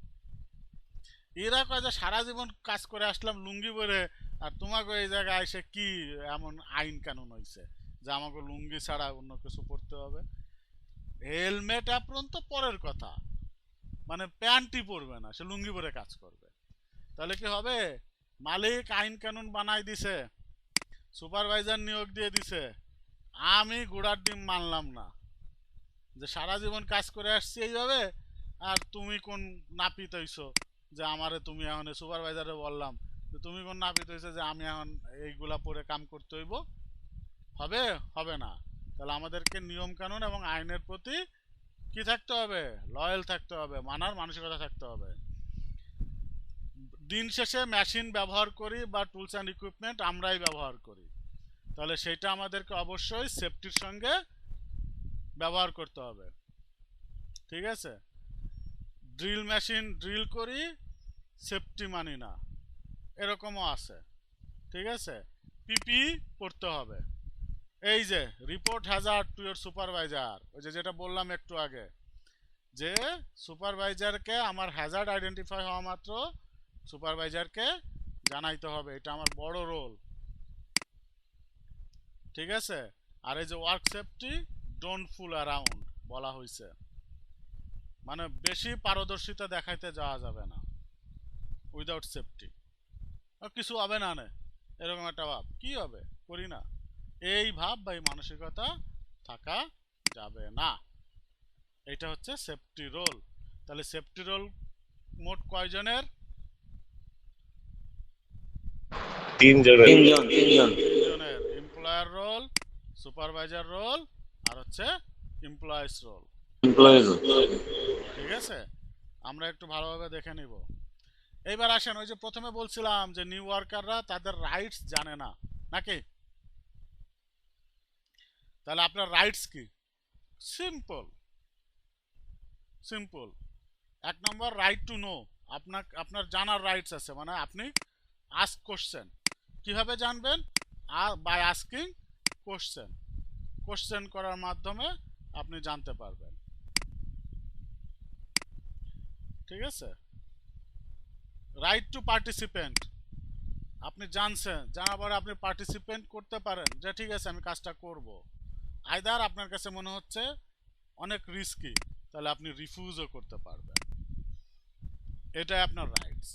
এরা কয় যে সারা জীবন কাজ করে আসলাম লুঙ্গি পরে, আর তোমাকে এই জায়গায় এসে কি এমন আইন কানুন হয়েছে যে আমাকে লুঙ্গি ছাড়া অন্য কিছু পড়তে হবে? হেলমেট অ্যাপ্রন তো পরের কথা, মানে প্যান্টই পরবে না, সে লুঙ্গি পরে কাজ করবে। তাহলে কি হবে? মালিক আইন কানুন বানাই দিছে, সুপারভাইজার নিয়োগ দিয়ে দিছে, আমি গোড়ার ডিম মানলাম না, যে সারা জীবন কাজ করে আসছি এইভাবে, আর তুমি কোন নাপিত হইছো যে আমারে তুমি এখন সুপারভাইজারে বললাম যে তুমি কোন নাপিত হইছো যে আমি এখন এইগুলা পরে কাম করতে হইব? হবে? হবে না। তাহলে আমাদেরকে নিয়ম কানুন এবং আইনের প্রতি কি থাকতে হবে? লয়াল থাকতে হবে, মানার মানসিকতা থাকতে হবে। দিন শেষে মেশিন ব্যবহার করি বা টুলস অ্যান্ড ইকুইপমেন্ট আমরাই ব্যবহার করি, তাহলে সেটা আমাদেরকে অবশ্যই সেফটির সঙ্গে ব্যবহার করতে হবে। ঠিক আছে? ড্রিল মেশিন ড্রিল করি, সেফটি মানি না, এরকমও আছে। ঠিক আছে? পিপি পড়তে হবে। এই যে report Hazard to your supervisor, ওই যে যেটা বললাম একটু আগে, যে সুপারভাইজারকে আমার হ্যাজার্ড আইডেন্টিফাই হওয়া মাত্র সুপারভাইজারকে জানাইতে হবে, এটা আমার বড় রোল। ঠিক আছে? আর এই যে work safety don't full around বলা হয়েছে, মানে বেশি পারদর্শিতা দেখাইতে যাওয়া যাবে না উইদাউট সেফটি। কিছু হবে না নে এরকম একটা ভাব, কি হবে করি না, এই ভাব বা এই মানসিকতা থাকা যাবে না। এটা হচ্ছে সেফটি রোল। তাহলে সেফটি রোল মোট কয়জনের? তিনজন। তিনজনের। এমপ্লয়ার রোল, সুপারভাইজার রোল, আর হচ্ছে এমপ্লয়িজ রোল। ঠিক আছে? আমরা একটু ভালোভাবে দেখে নিব। এইবার আসেন, ওই যে প্রথমে বলছিলাম যে নিউ ওয়ার্কাররা তাদের রাইটস জানে না নাকি? তাহলে আপনার রাইটস কি? Simple simple. এক নম্বর, রাইট টু নো। আপনার জানার রাইটস আছে, মানে আপনি আস্ক কোশ্চেন। কিভাবে জানবেন? By asking question. কোশ্চেন করার মাধ্যমে আপনি জানতে পারবেন। ঠিক আছে? রাইট টু পার্টিসিপেন্ট, আপনি জানছেন, জানার পরে আপনি পার্টিসিপেন্ট করতে পারেন, যে ঠিক আছে আমি কাজটা করব। আইদার আপনার কাছে মনে হচ্ছে অনেক রিস্কি, তাহলে আপনি রিফিউজও করতে পারবেন। এটাই আপনার রাইটস।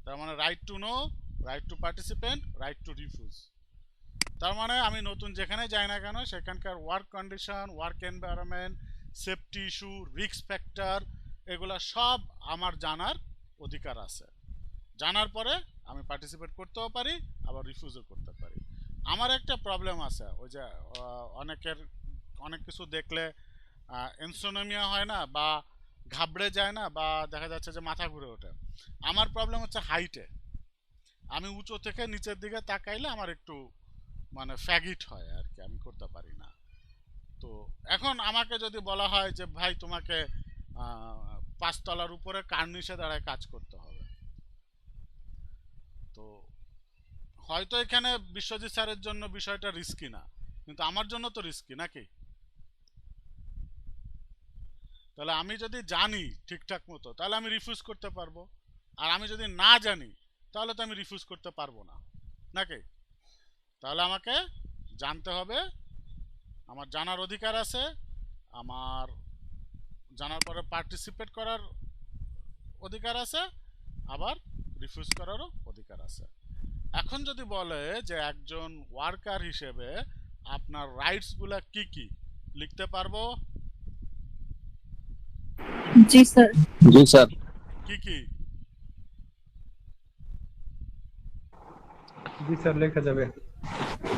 তার মানে right to know, right two participant, right to refuse. তার মানে আমি নতুন যেখানে যাই না কেন সেখানকার work condition, work environment, safety issue, risk factor, এগুলা সব আমার জানার অধিকার আছে। জানার পরে আমি পার্টিসিপেট করতেও পারি, আবার রিফিউজও করতে পারি। আমার একটা প্রবলেম আছে, ওই যে অনেক কিছু দেখলে ইনসোনোমিয়া হয় না, বা ঘাবড়ে যায় না, বা দেখা যাচ্ছে যে মাথা ঘুরে ওঠে। আমার প্রবলেম হচ্ছে হাইটে। আমি উঁচু থেকে নিচের দিকে তাকাইলে আমার একটু মানে ফ্যাগিট হয় আর কি, আমি করতে পারি না। তো এখন আমাকে যদি বলা হয় যে ভাই তোমাকে 5 তলার উপরে কার্নিশে দাঁড়ায় কাজ করতে হবে, তো হয়তো এখানে বিশ্বজিৎ স্যারের জন্য বিষয়টা রিস্কি না, কিন্তু আমার জন্য তো রিস্কি নাকি? তাহলে আমি যদি জানি ঠিকঠাক মতো, তাহলে আমি রিফিউজ করতে পারবো। আর আমি যদি না জানি, তাহলে তো আমি রিফিউজ করতে পারবো না নাকি? তাহলে আমাকে জানতে হবে, আমার জানার অধিকার আছে, আমার জানার পরে পার্টিসিপেট করার অধিকার আছে, আবার রিফিউজ করারও অধিকার আছে। এখন যদি বলে যে একজন ওয়ার্কার হিসেবে আপনার রাইটসগুলো কি কি, লিখতে পারবো? जी सर। जी सर। কি কি? जी सर लिखा जाবে।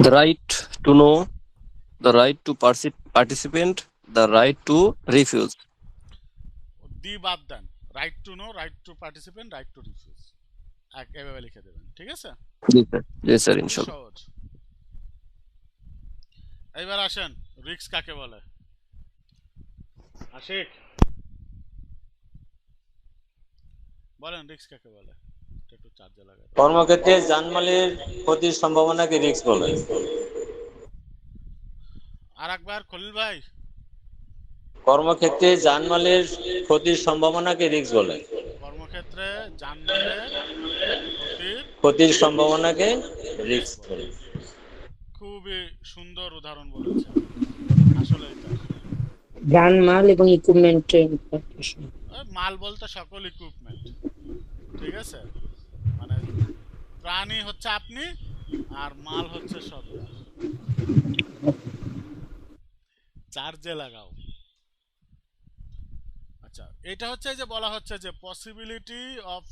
The right to know, the right to participate, the right to refuse. দি বাদ দেন, right to know, right to participate, right to refuse এভাবে লিখে দেবেন, ঠিক আছে? जी सर। जी सर খুবই इंशाल्लाह। সহজ। এইবার আসেন, রিস্ক কাকে বলে? আশিক বলেন, রিস্ক কাকে বলে? একটু চার্জে লাগাই। কর্মক্ষেত্রে জানমালের ক্ষতির সম্ভাবনাকে রিস্ক বলে। আর একবার খলিল ভাই। কর্মক্ষেত্রে জানমালের ক্ষতির সম্ভাবনাকে রিস্ক বলে। কর্মক্ষেত্রে জানমালের ক্ষতির সম্ভাবনাকে রিস্ক বলে। খুবই সুন্দর উদাহরণ বলেছেন, আসলে জানমাল এবং ইকুইপমেন্টের মাল বলতে সকল ইকুইপমেন্ট, ঠিক আছে? মানে প্রাণী হচ্ছে আপনি, আর মাল হচ্ছে সরকার। চার্জে লাগাও। আচ্ছা, এটা হচ্ছে যে বলা হচ্ছে যে possibility of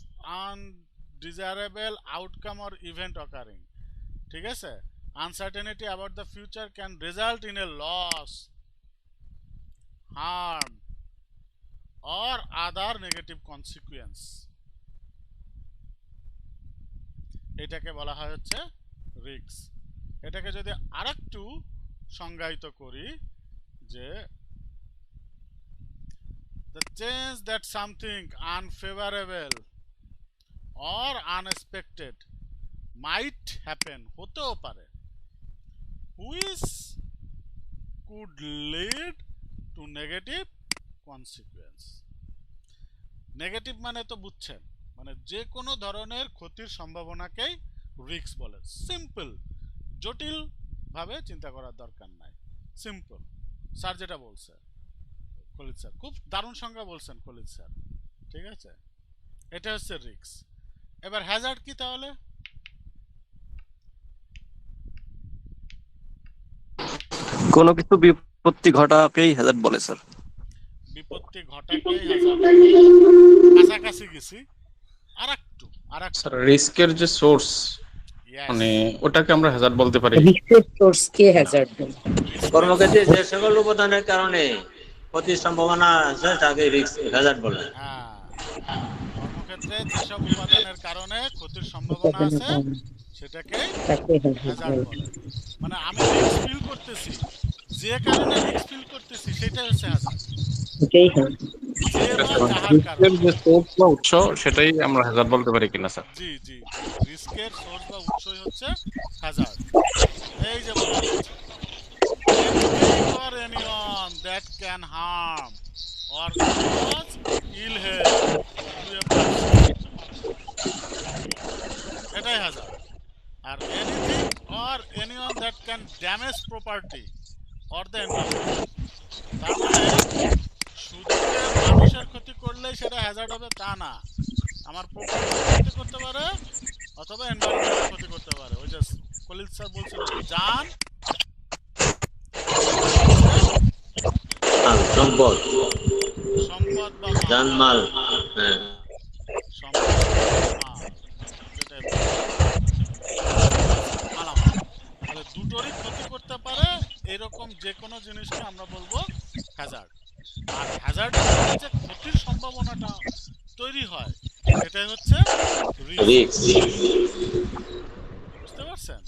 undesirable outcome or event occurring, ঠিক আছে? Uncertainty about the future can result in a loss, harm or other negative consequence, এটাকে বলা হয় হচ্ছে রিস্ক। এটাকে যদি আরেকটু সংজ্ঞায়িত করি, যে the change that something unfavorable or unexpected might happen, হতেও পারে, which could lead to negative consequence. Negative মানে তো বুঝছেন, মানে যে কোনো ধরনের ক্ষতির সম্ভাবনাকেই রিস্ক বলে। সিম্পল, জটিল ভাবে চিন্তা করার দরকার নাই, সিম্পল। স্যার যেটা বলছে, খলিল স্যার খুব দারুণ সংজ্ঞা বলছেন খলিল স্যার, ঠিক আছে? এটা হচ্ছে রিস্ক। এবার হ্যাজার্ড কি তাহলে? কোনো কিছু বিপত্তি ঘটাকেই হ্যাজার্ড বলে স্যার। বিপত্তি ঘটাকেই হ্যাজার্ড, কাছাকাছি গেছি। আরেকটু স্যার রিস্কের যে সোর্স, মানে ওটাকে আমরা হ্যাজার্ড বলতে পারি। রিস্কের সোর্স কে হ্যাজার্ড? কর্মক্ষেত্রে যে সকল উপাদানের কারণে ক্ষতির সম্ভাবনা আছে তাকে রিস্ক হ্যাজার্ড বলে। হ্যাঁ, কর্মক্ষেত্রে যেসব উপাদানের কারণে ক্ষতির সম্ভাবনা আছে সেটাকে হ্যাজার্ড বলে। মানে আমি রিস্ক ফিল করতেছি, যে কারণে রিস্ক ফিল করতেছি সেটাই হচ্ছে হ্যাজার্ড। যে সোর্স বা উৎস, সেটাই আমরা হ্যাজার্ড বলতে পারি কিনা স্যার? জি জি, রিস্কের সোর্স বা উৎসই হচ্ছে হ্যাজার্ড। এই যে বলা হচ্ছে anything or anyone that can harm or cause ill health to a person, এটাই হ্যাজার্ড। আর anything or anyone that can damage property or the environment, তার মানে শুধু যে মানুষের ক্ষতি করলেই সেটা হ্যাজার্ড হবে তা না, আমার প্রপার্টির ক্ষতি করতে পারে অথবা এনভায়রনমেন্টের ক্ষতি করতে পারে। ওই যে খলিল স্যার বলছিল জান, সম্পদ, সম্পদ বা জানমাল, সম্পদ যে কোনো জিনিসকে আমরা বলবো হ্যাজার্ড। আর হ্যাজার্ড যে ক্ষতির সম্ভাবনাটা তৈরি হয় সেটাই হচ্ছে রিস্ক। বুঝতে পারছেন?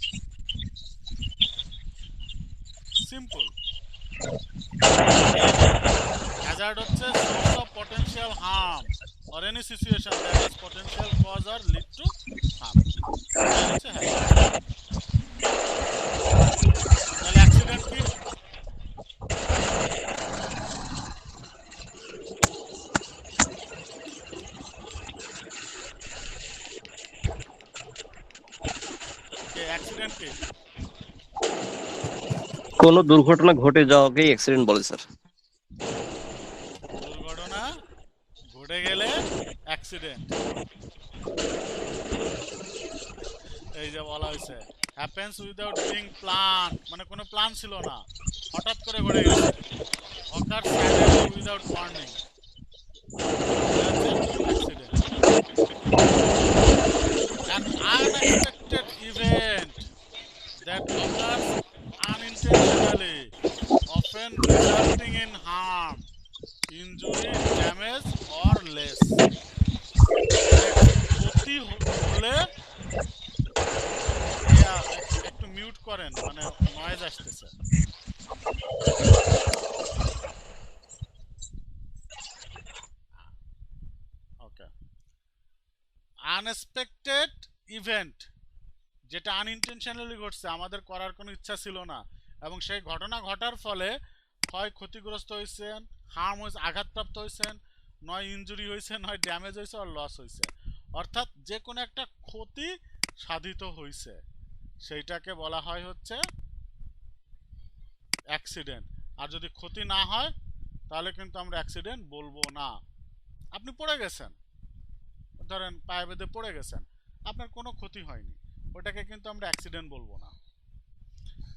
সিম্পল। হ্যাজার্ড হচ্ছে source of potential harm or any situation that has potential cause or lead to harm. হচ্ছে হ্যাজার্ড। তাহলে অ্যাক্সিডেন্ট কি? অ্যাক্সিডেন্ট কি? কোনো দুর্ঘটনা ঘটে যাওয়াকেই অ্যাক্সিডেন্ট বলে স্যার। দুর্ঘটনা ঘটে গেলে অ্যাক্সিডেন্ট। এই যে বলা হয়েছে হ্যাপেন্স উইদাউট বিং প্ল্যান, মানে কোনো প্ল্যান ছিল না, হঠাৎ করে ঘটে গেছে। Occur suddenly without warning, accident. An unexpected event that occurs unintentionally, often resulting in harm, injury, damage or less. ক্ষতি হলে একটু মিউট করেন, মানে নয়েজ আসতেছে। ওকে, আনএক্সপেক্টেড ইভেন্ট যেটা আনইনটেনশনালি ঘটছে, আমাদের করার কোনো ইচ্ছা ছিল না, এবং সেই ঘটনা ঘটার ফলে হয় ক্ষতিগ্রস্ত হয়েছেন, হার্ম হয়েছে, আঘাতপ্রাপ্ত হয়েছেন, নয় ইনজুরি হয়েছে, নয় ড্যামেজ হয়েছে আর লস হয়েছে। অর্থাৎ যে কোনো একটা ক্ষতি সাধিত হয়েছে, সেইটাকে বলা হয় হচ্ছে অ্যাক্সিডেন্ট। আর যদি ক্ষতি না হয় তাহলে কিন্তু আমরা অ্যাক্সিডেন্ট বলবো না। আপনি পড়ে গেছেন, ধরেন পায়ে বেঁধে পড়ে গেছেন, আপনার কোনো ক্ষতি হয়নি, ওটাকে কিন্তু আমরা অ্যাক্সিডেন্ট বলবো না।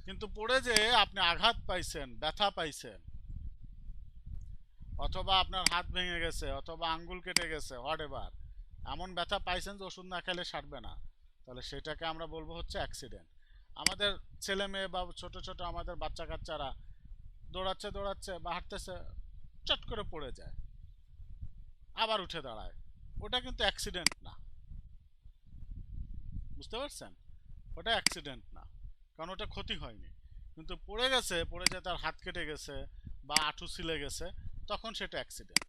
কিন্তু পড়ে যে আপনি আঘাত পাইছেন, ব্যথা পাইছেন, অথবা আপনার হাত ভেঙে গেছে, অথবা আঙ্গুল কেটে গেছে, হোয়াট এভার, এমন ব্যথা পাইছেন যে ওষুধ না খেলে সারবে না, তাহলে সেটাকে আমরা বলবো হচ্ছে অ্যাক্সিডেন্ট। আমাদের ছেলে মেয়ে বা ছোট ছোট আমাদের বাচ্চা কাচ্চারা দৌড়াচ্ছে বা হাঁটতেছে, চট করে পড়ে যায়, আবার উঠে দাঁড়ায়, ওটা কিন্তু অ্যাক্সিডেন্ট না। বুঝতে পারছেন? ওটা অ্যাক্সিডেন্ট না, কারণ ওটা ক্ষতি হয়নি। কিন্তু পড়ে যে তার হাত কেটে গেছে বা আঁঠু ছিলে গেছে, তখন সেটা অ্যাক্সিডেন্ট।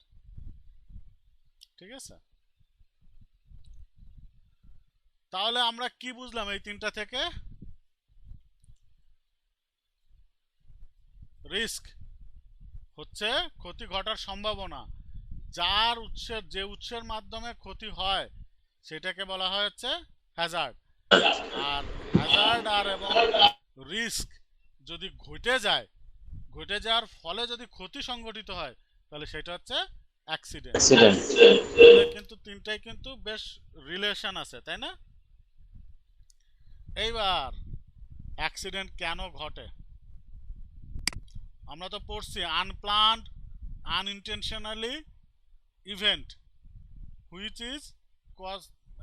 ঠিক আছে? তাহলে আমরা কি বুঝলাম এই তিনটা থেকে? রিস্ক হচ্ছে ক্ষতি ঘটার সম্ভাবনা, যে উৎসের মাধ্যমে ক্ষতি হয় সেটাকে বলা হয় হচ্ছে হ্যাজার্ড। আর হ্যাজার্ড আর এবং রিস্ক যদি ঘটে যাওয়ার ফলে যদি ক্ষতি সংঘটিত হয়, তাহলে সেটা হচ্ছে অ্যাক্সিডেন্ট। কিন্তু তিনটাই কিন্তু বেশ রিলেশন আছে, তাই না? এইবার অ্যাক্সিডেন্ট কেন ঘটে? আমরা তো পড়ছি unplanned unintentionally event which is cause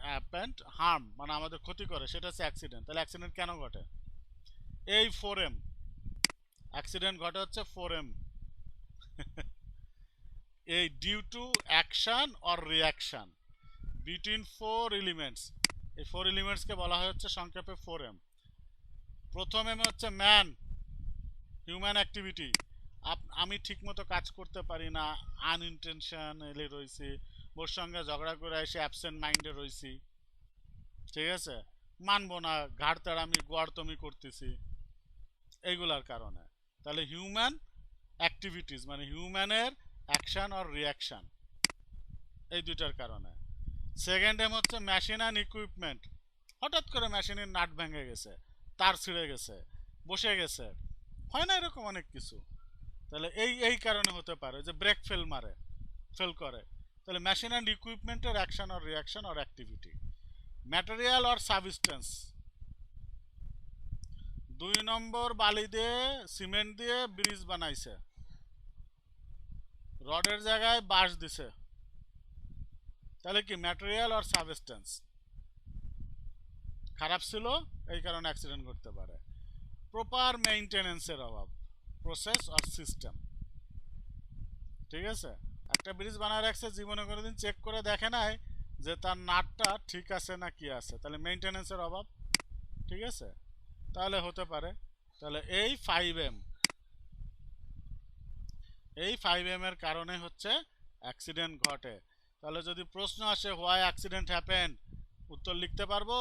happened harm, মানে আমাদের ক্ষতি করে, সেটা হচ্ছে অ্যাক্সিডেন্ট। তাহলে অ্যাক্সিডেন্ট কেন ঘটে? এই 4M অ্যাক্সিডেন্ট ঘটে হচ্ছে 4M, এই due to action or reaction between 4 elements. এই 4 এলিমেন্টসকে বলা হয় হচ্ছে সংক্ষেপে 4M। প্রথম এম হচ্ছে ম্যান, হিউম্যান অ্যাক্টিভিটি। আমি ঠিকমতো কাজ করতে পারি না, আনইনটেনশনালি রয়েছি, ওর সঙ্গে ঝগড়া করে এসে অ্যাবসেন্ট মাইন্ডে রয়েছি, ঠিক আছে, মানবো না, ঘাড়তাড়ামি গোয়ারতমি করতেছি, এইগুলার কারণে। তাহলে হিউম্যান অ্যাক্টিভিটিস মানে হিউম্যানের অ্যাকশন আর রিয়াকশন, এই দুইটার কারণে। সেকেন্ড এম হচ্ছে মেশিন অ্যান্ড ইকুইপমেন্ট। হঠাৎ করে মেশিনের নাট ভেঙে গেছে, তার ছিঁড়ে গেছে, বসে গেছে, হয় না এরকম অনেক কিছু। তাহলে এই কারণে হতে পারে যে ব্রেক ফেল করে। তাহলে মেশিন অ্যান্ড ইকুইপমেন্টের action or reaction or activity. Material or substance, 2 নম্বর বালি দিয়ে সিমেন্ট দিয়ে ব্রিজ বানাইছে, রডের জায়গায় বাঁশ দিছে, তাহলে কি ম্যাটেরিয়াল অর সাবস্টেন্স খারাপ ছিল, এই কারণে অ্যাক্সিডেন্ট ঘটতে পারে। প্রপার মেইনটেনেন্সের অভাব, প্রসেস অর সিস্টেম। ঠিক আছে, একটা ব্রিজ বানায় রাখছে, জীবনে কোনোদিন চেক করে দেখে নাই যে তার নাটটা ঠিক আছে না কি আছে, তাহলে মেইনটেনেন্সের অভাব। ঠিক আছে, তাহলে হতে পারে। তাহলে এই 5M এর কারণে হচ্ছে অ্যাক্সিডেন্ট ঘটে। তাহলে যদি প্রশ্ন আসে হোয়াই অ্যাক্সিডেন্ট হ্যাপেন, উত্তর লিখতে পারবো?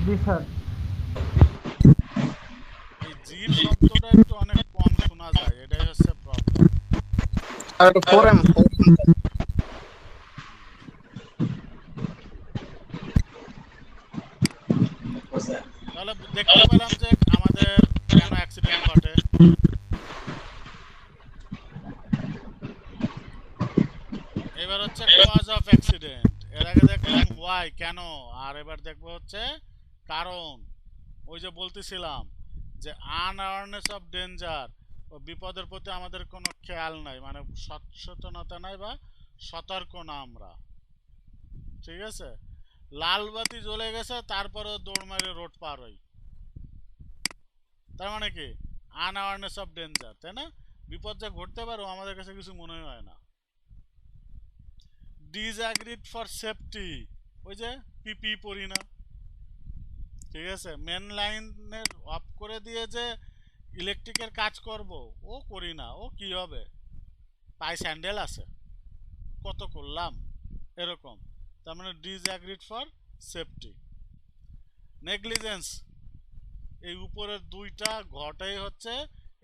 জি স্যার। এই জির শব্দটা একটু অনেক কম শোনা যায়, এটাই হচ্ছে প্রবলেম। আর একটু 4M তাহলে দেখতে পেলাম যে আমাদের কেন অ্যাক্সিডেন্ট ঘটে। এবার হচ্ছে কজ অফ অ্যাক্সিডেন্ট। এর আগে দেখলাম হোয়াই কেন, আর এবার দেখবো হচ্ছে কারণ। ওই যে বলতেছিলাম যে আনঅ্যাওয়ারনেস অফ ডেঞ্জার, বিপদের প্রতি আমাদের কোনো খেয়াল নাই, মানে সচেতনতা নাই বা সতর্ক না আমরা। ঠিক আছে, লাল বাতি জ্বলে গেছে তারপরেও দৌড় মারে রোড পার হই, তার মানে কি আনঅ্যাওয়ারনেস অফ ডেঞ্জার, তাই না? বিপদ যা ঘটতে পারো আমাদের কাছে কিছু মনে হয় না। ডিসঅ্যাগ্রিড ফর সেফটি, ওই যে পিপি পরি না। ঠিক আছে, মেন লাইনের অফ করে দিয়ে যে ইলেকট্রিকের কাজ করব ও করি না, ও কি হবে, পায়ে স্যান্ডেল আছে, কত করলাম, এরকম। তার মানে ডিসঅ্যাগ্রিড ফর সেফটি। নেগলিজেন্স, এই উপরের দুইটা ঘটাই হচ্ছে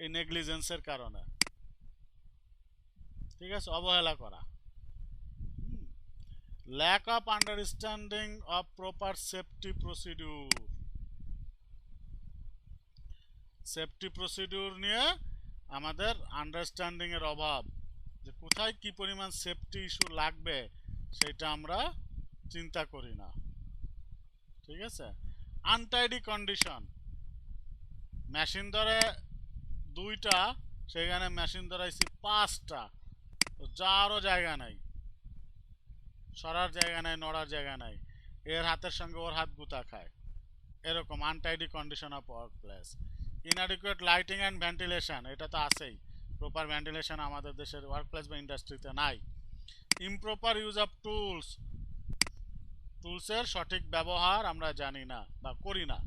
এই নেগলিজেন্সের কারণে। ঠিক আছে, অবহেলা করা। Lack of understanding of proper safety procedure, safety procedure নিয়ে আমাদের আন্ডারস্ট্যান্ডিং এর অভাব, যে কোথায় কি পরিমাণ সেফটি ইস্যু লাগবে সেটা আমরা চিন্তা করি না। ঠিক আছে, আনটাইডি কন্ডিশন, মেশিন ধরে 2টা, সেখানে মেশিন ধরাইছি 5টা, যাওয়ারও জায়গা নাই, সরার জায়গা নাই, নড়ার জায়গা নাই, এর হাতের সঙ্গে ওর হাত গুতা খায়, এরকম untidy condition of work place. Inadequate lighting and ventilation, এটা তো আছেই, প্রপার ভেন্টিলেশন আমাদের দেশের ওয়ার্ক প্লেস বা ইন্ডাস্ট্রিতে নাই। ইমপ্রপার ইউজ অফ টুলস, টুলসের সঠিক ব্যবহার আমরা জানি না বা করি না,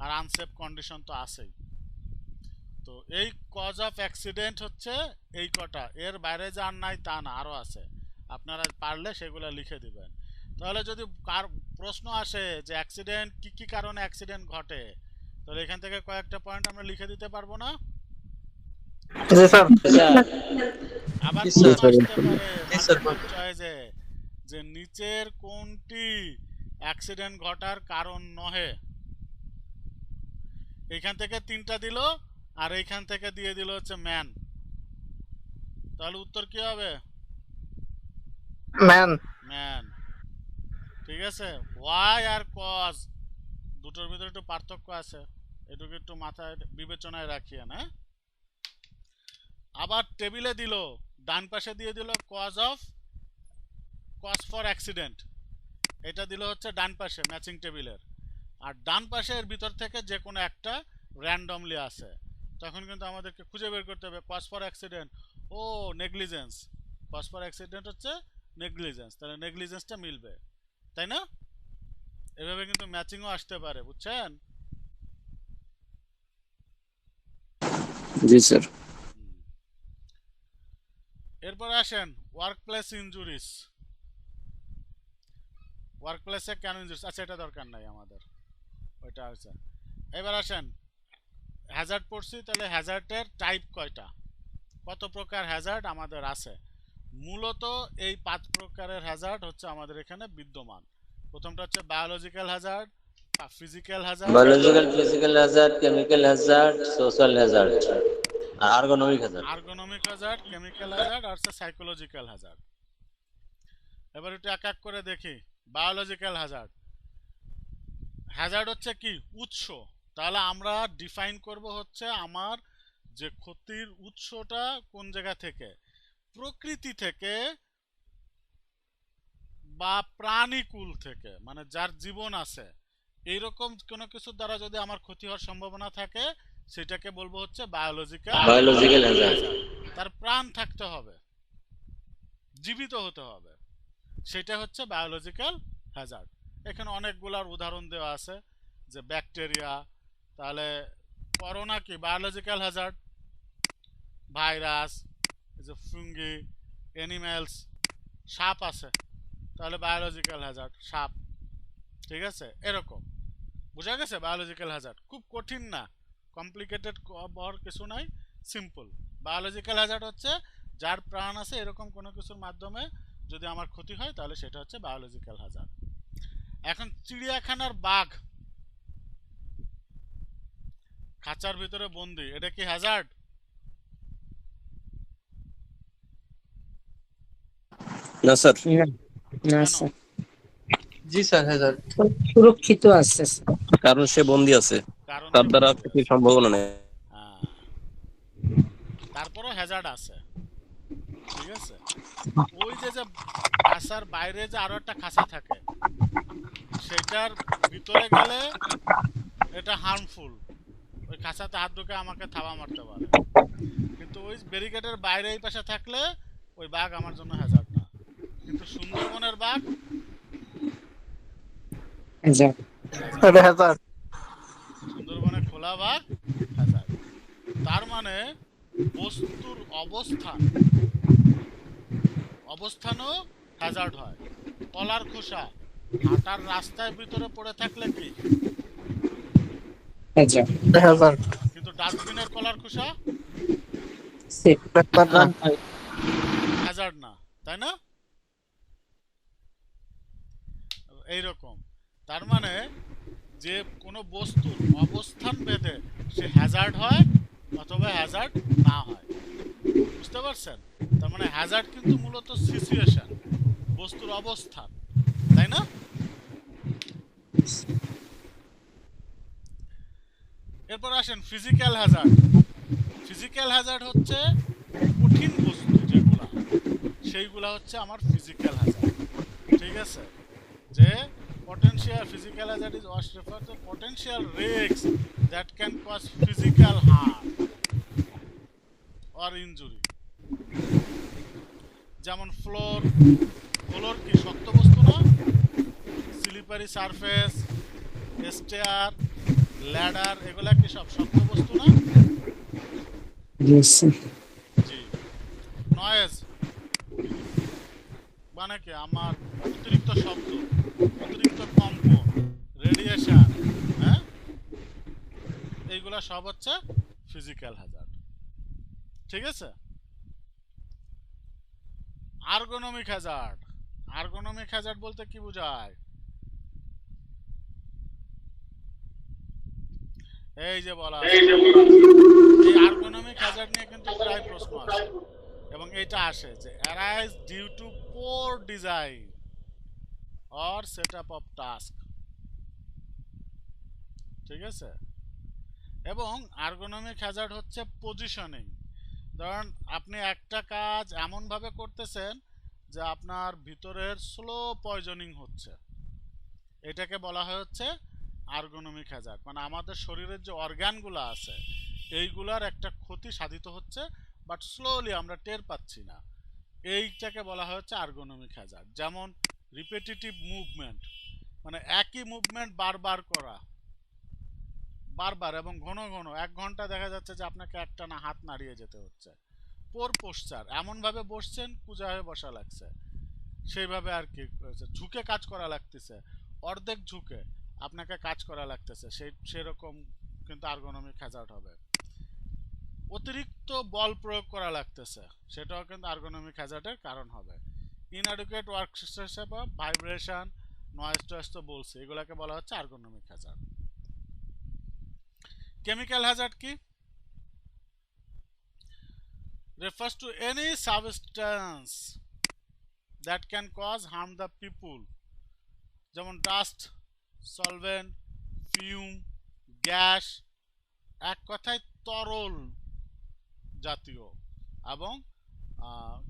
আর আনসেফ কন্ডিশন তো আছেই। তো এই কজ অফ অ্যাক্সিডেন্ট হচ্ছে এই কটা, এর বাইরে যে আর নাই তা না, আরও আছে, আপনারা পারলে সেগুলো লিখে দিবেন। তাহলে যদি কার প্রশ্ন আসে যে অ্যাক্সিডেন্ট কি কি কারণে অ্যাক্সিডেন্ট ঘটে, তাহলে এখান থেকে কয়েকটা পয়েন্ট আমরা লিখে দিতে পারবো না? জি স্যার। আবার জি স্যার। আসতে পারে চয়েসে যে নিচের কোনটি অ্যাক্সিডেন্ট ঘটার কারণ নহে। এইখান থেকে 3টা দিল, আর এইখান থেকে দিয়ে দিল হচ্ছে ম্যান, তাহলে উত্তর কি হবে? ম্যান। ম্যান। ঠিক আছে, ওয়াই আর কজ দুটোর ভিতরে একটু পার্থক্য আছে, এটুকু একটু মাথায় বিবেচনায় রাখিয়ে না। আবার টেবিলে দিল, ডান পাশে দিয়ে দিল কজ ফর অ্যাক্সিডেন্ট, এটা দিল হচ্ছে ডান পাশে ম্যাচিং টেবিলের, আর ডান পাশে এর ভিতর থেকে যে কোনো একটা র্যান্ডমলি আছে, তখন কিন্তু আমাদেরকে খুঁজে বের করতে হবে কজ ফর অ্যাক্সিডেন্ট। ও নেগলিজেন্স, কজ ফর অ্যাক্সিডেন্ট হচ্ছে নেগলিজেন্স, তাহলে নেগলিজেন্সটা মিলবে, তাই না? এভাবে কিন্তু ম্যাচিংও আসতে পারে, বুঝছেন? জি স্যার। এরপর আসেন ওয়ার্ক প্লেস ইনজুরিস। ওয়ার্ক প্লেসে কেন ইনজুরিস, আচ্ছা এটা দরকার নাই আমাদের, ওইটা আছে। এবার আসেন হ্যাজার্ড পড়ছি, তাহলে হ্যাজার্ডের টাইপ কয়টা, কত প্রকার হ্যাজার্ড আমাদের আছে? মূলত এই 5 প্রকারের হ্যাজার্ড হচ্ছে আমাদের এখানে বিদ্যমান। প্রথমটা হচ্ছে biological hazard, physical hazard, biological, physical hazard, chemical hazard, social hazard, ergonomic hazard. Ergonomic hazard, chemical hazard আর সাইকোলজিক্যাল হ্যাজার্ড। এবার একটু এক এক করে দেখি। বায়োলজিক্যাল হ্যাজার্ড, হ্যাজার্ড হচ্ছে কি উৎস, তাহলে আমরা ডিফাইন করব হচ্ছে আমার যে ক্ষতির উৎসটা কোন জায়গা থেকে, প্রকৃতি থেকে বা প্রাণীকুল থেকে, মানে যার জীবন আছে এইরকম কোনো কিছুর দ্বারা যদি আমার ক্ষতি হওয়ার সম্ভাবনা থাকে সেটাকে বলবো হচ্ছে বায়োলজিক্যাল বায়োলজিক্যাল হ্যাজার্ড। তার প্রাণ থাকতে হবে, জীবিত হতে হবে, সেটা হচ্ছে বায়োলজিক্যাল হ্যাজার্ড। এখানে অনেকগুলার উদাহরণ দেওয়া আছে, যে ব্যাকটেরিয়া, তাহলে করোনা কি বায়োলজিক্যাল হ্যাজার্ড, ভাইরাস, এই যে ফুঙ্গি, অ্যানিম্যালস, সাপ আছে, তাহলে বায়োলজিক্যাল হ্যাজার্ড সাপ। ঠিক আছে, এরকম বোঝা গেছে বায়োলজিক্যাল হ্যাজার্ড। খুব কঠিন না, কমপ্লিকেটেড হওয়ার কিছু নাই, সিম্পল। বায়োলজিক্যাল হ্যাজার্ড হচ্ছে যার প্রাণ আছে এরকম কোনো কিছুর মাধ্যমে যদি আমার ক্ষতি হয় তাহলে সেটা হচ্ছে বায়োলজিক্যাল হ্যাজার্ড। এখন চিড়িয়াখানার বাঘ খাঁচার ভিতরে বন্দি, এটা কি হ্যাজার্ড? না স্যার। না না কেন? স্যার, জি স্যার, হ্যাজার্ড। সুরক্ষিত আছে স্যার। কারণ সে বন্দি আছে, কারণ তার সে দ্বারা বন্দি ক্ষতির আছে। সম্ভাবনা নেই। হ্যাঁ, তারপরও হ্যাজার্ড আছে। ঠিক আছে, ওই যে যে খাঁচার বাইরে যে আরো একটা খাঁচা থাকে, সেটার ভিতরে গেলে এটা হার্মফুল, ওই খাঁচাতে হাত ঢুকে আমাকে থাবা মারতে পারে। কিন্তু ওই ব্যারিকেডের বাইরে এই পাশে থাকলে ওই বাঘ আমার জন্য হ্যাজার্ড না। কিন্তু সুন্দরবনের বাঘ হ্যাজার্ড। হ্যাজার্ড। সুন্দরবনে খোলা বাঘ হ্যাজার্ড। তার মানে বস্তুর অবস্থানও হ্যাজার্ড হয়। কলার খোসা হাঁটার রাস্তায় ভিতরে পড়ে থাকলে কি হ্যাজার্ড। কিন্তু ডাস্টবিনের কলার খোসা সেফ। হ্যাজার্ড না, তাই না? এইরকম। তার মানে যে কোনো বস্তুর অবস্থান ভেদে সে হ্যাজার্ড হয় অথবা হ্যাজার্ড না হয়। বুঝতে পারছেন? তার মানে হ্যাজার্ড কিন্তু মূলত সিচুয়েশন, বস্তুর অবস্থান, তাই না? এরপর আসেন ফিজিক্যাল হ্যাজার্ড। ফিজিক্যাল হ্যাজার্ড হচ্ছে কঠিন বস্তু যেগুলা, সেইগুলা হচ্ছে আমার ফিজিক্যাল হ্যাজার্ড। ঠিক আছে, যে potential physical hazard is what refers to potential risks that can cause physical harm or injury. যেমন ফ্লোর কি শক্ত বস্তু না? স্লিপারি সারফেস, স্টেয়ার, ল্যাডার, এগুলা কি সব শক্ত বস্তু না? জি। নয়েজ মানে কি আমার অতিরিক্ত শব্দ, অতিরিক্ত কম্পন, রেডিয়েশন, হ্যাঁ, এইগুলা সব হচ্ছে ফিজিক্যাল হ্যাজার্ড। ঠিক আছে, আর্গোনমিক হ্যাজার্ড। আর্গোনমিক হ্যাজার্ড বলতে কি বোঝায়? এই যে বলা আছে, এই আর্গোনমিক হ্যাজার্ড নিয়ে কিন্তু প্রায় প্রশ্ন আসে, এবং এটা আসে যে arise due to poor design or setup of task। ঠিক আছে, এবং আর্গোনমিক হ্যাজার্ড হচ্ছে পজিশনিং। ধরুন আপনি একটা কাজ এমন ভাবে করতেছেন যে আপনার ভিতরের স্লো পয়জনিং হচ্ছে, এটাকে বলা হয় হচ্ছে আর্গোনমিক হ্যাজার্ড। মানে আমাদের শরীরের যে অর্গানগুলো আছে এইগুলার একটা ক্ষতি সাধিত হচ্ছে, বাট স্লোলি আমরা টের পাচ্ছি না, এইটাকে বলা হয় হচ্ছে আর্গোনমিক হ্যাজার্ড। যেমন রিপিটিটিভ মুভমেন্ট, মানে একই মুভমেন্ট বারবার করা, বারবার এবং ঘন ঘন, 1 ঘন্টা দেখা যাচ্ছে যে আপনাকে একটানা হাত নাড়িয়ে যেতে হচ্ছে। পোর পোশ্চার, এমনভাবে বসছেন কুজা হয়ে বসা লাগছে, সেইভাবে আর কি ঝুঁকে কাজ করা লাগতেছে, অর্ধেক ঝুঁকে আপনাকে কাজ করা লাগতেছে, সেরকম কিন্তু আর্গোনমিক হ্যাজার্ড হবে। অতিরিক্ত বল প্রয়োগ করা লাগতেছে, সেটাও কিন্তু আর্গোনমিক হ্যাজার্ডের কারণ হবে। Inadequate work system, vibration, noise toys তো বলছি, এগুলাকে বলা হচ্ছে আর্গোনমিক হ্যাজার্ড। কেমিক্যাল হ্যাজার্ড কি? refers to any substance that can cause harm the people, যেমন ডাস্ট, সলভেন্ট, ফিউম, গ্যাস, এক কথায় তরল জাতীয়। এবং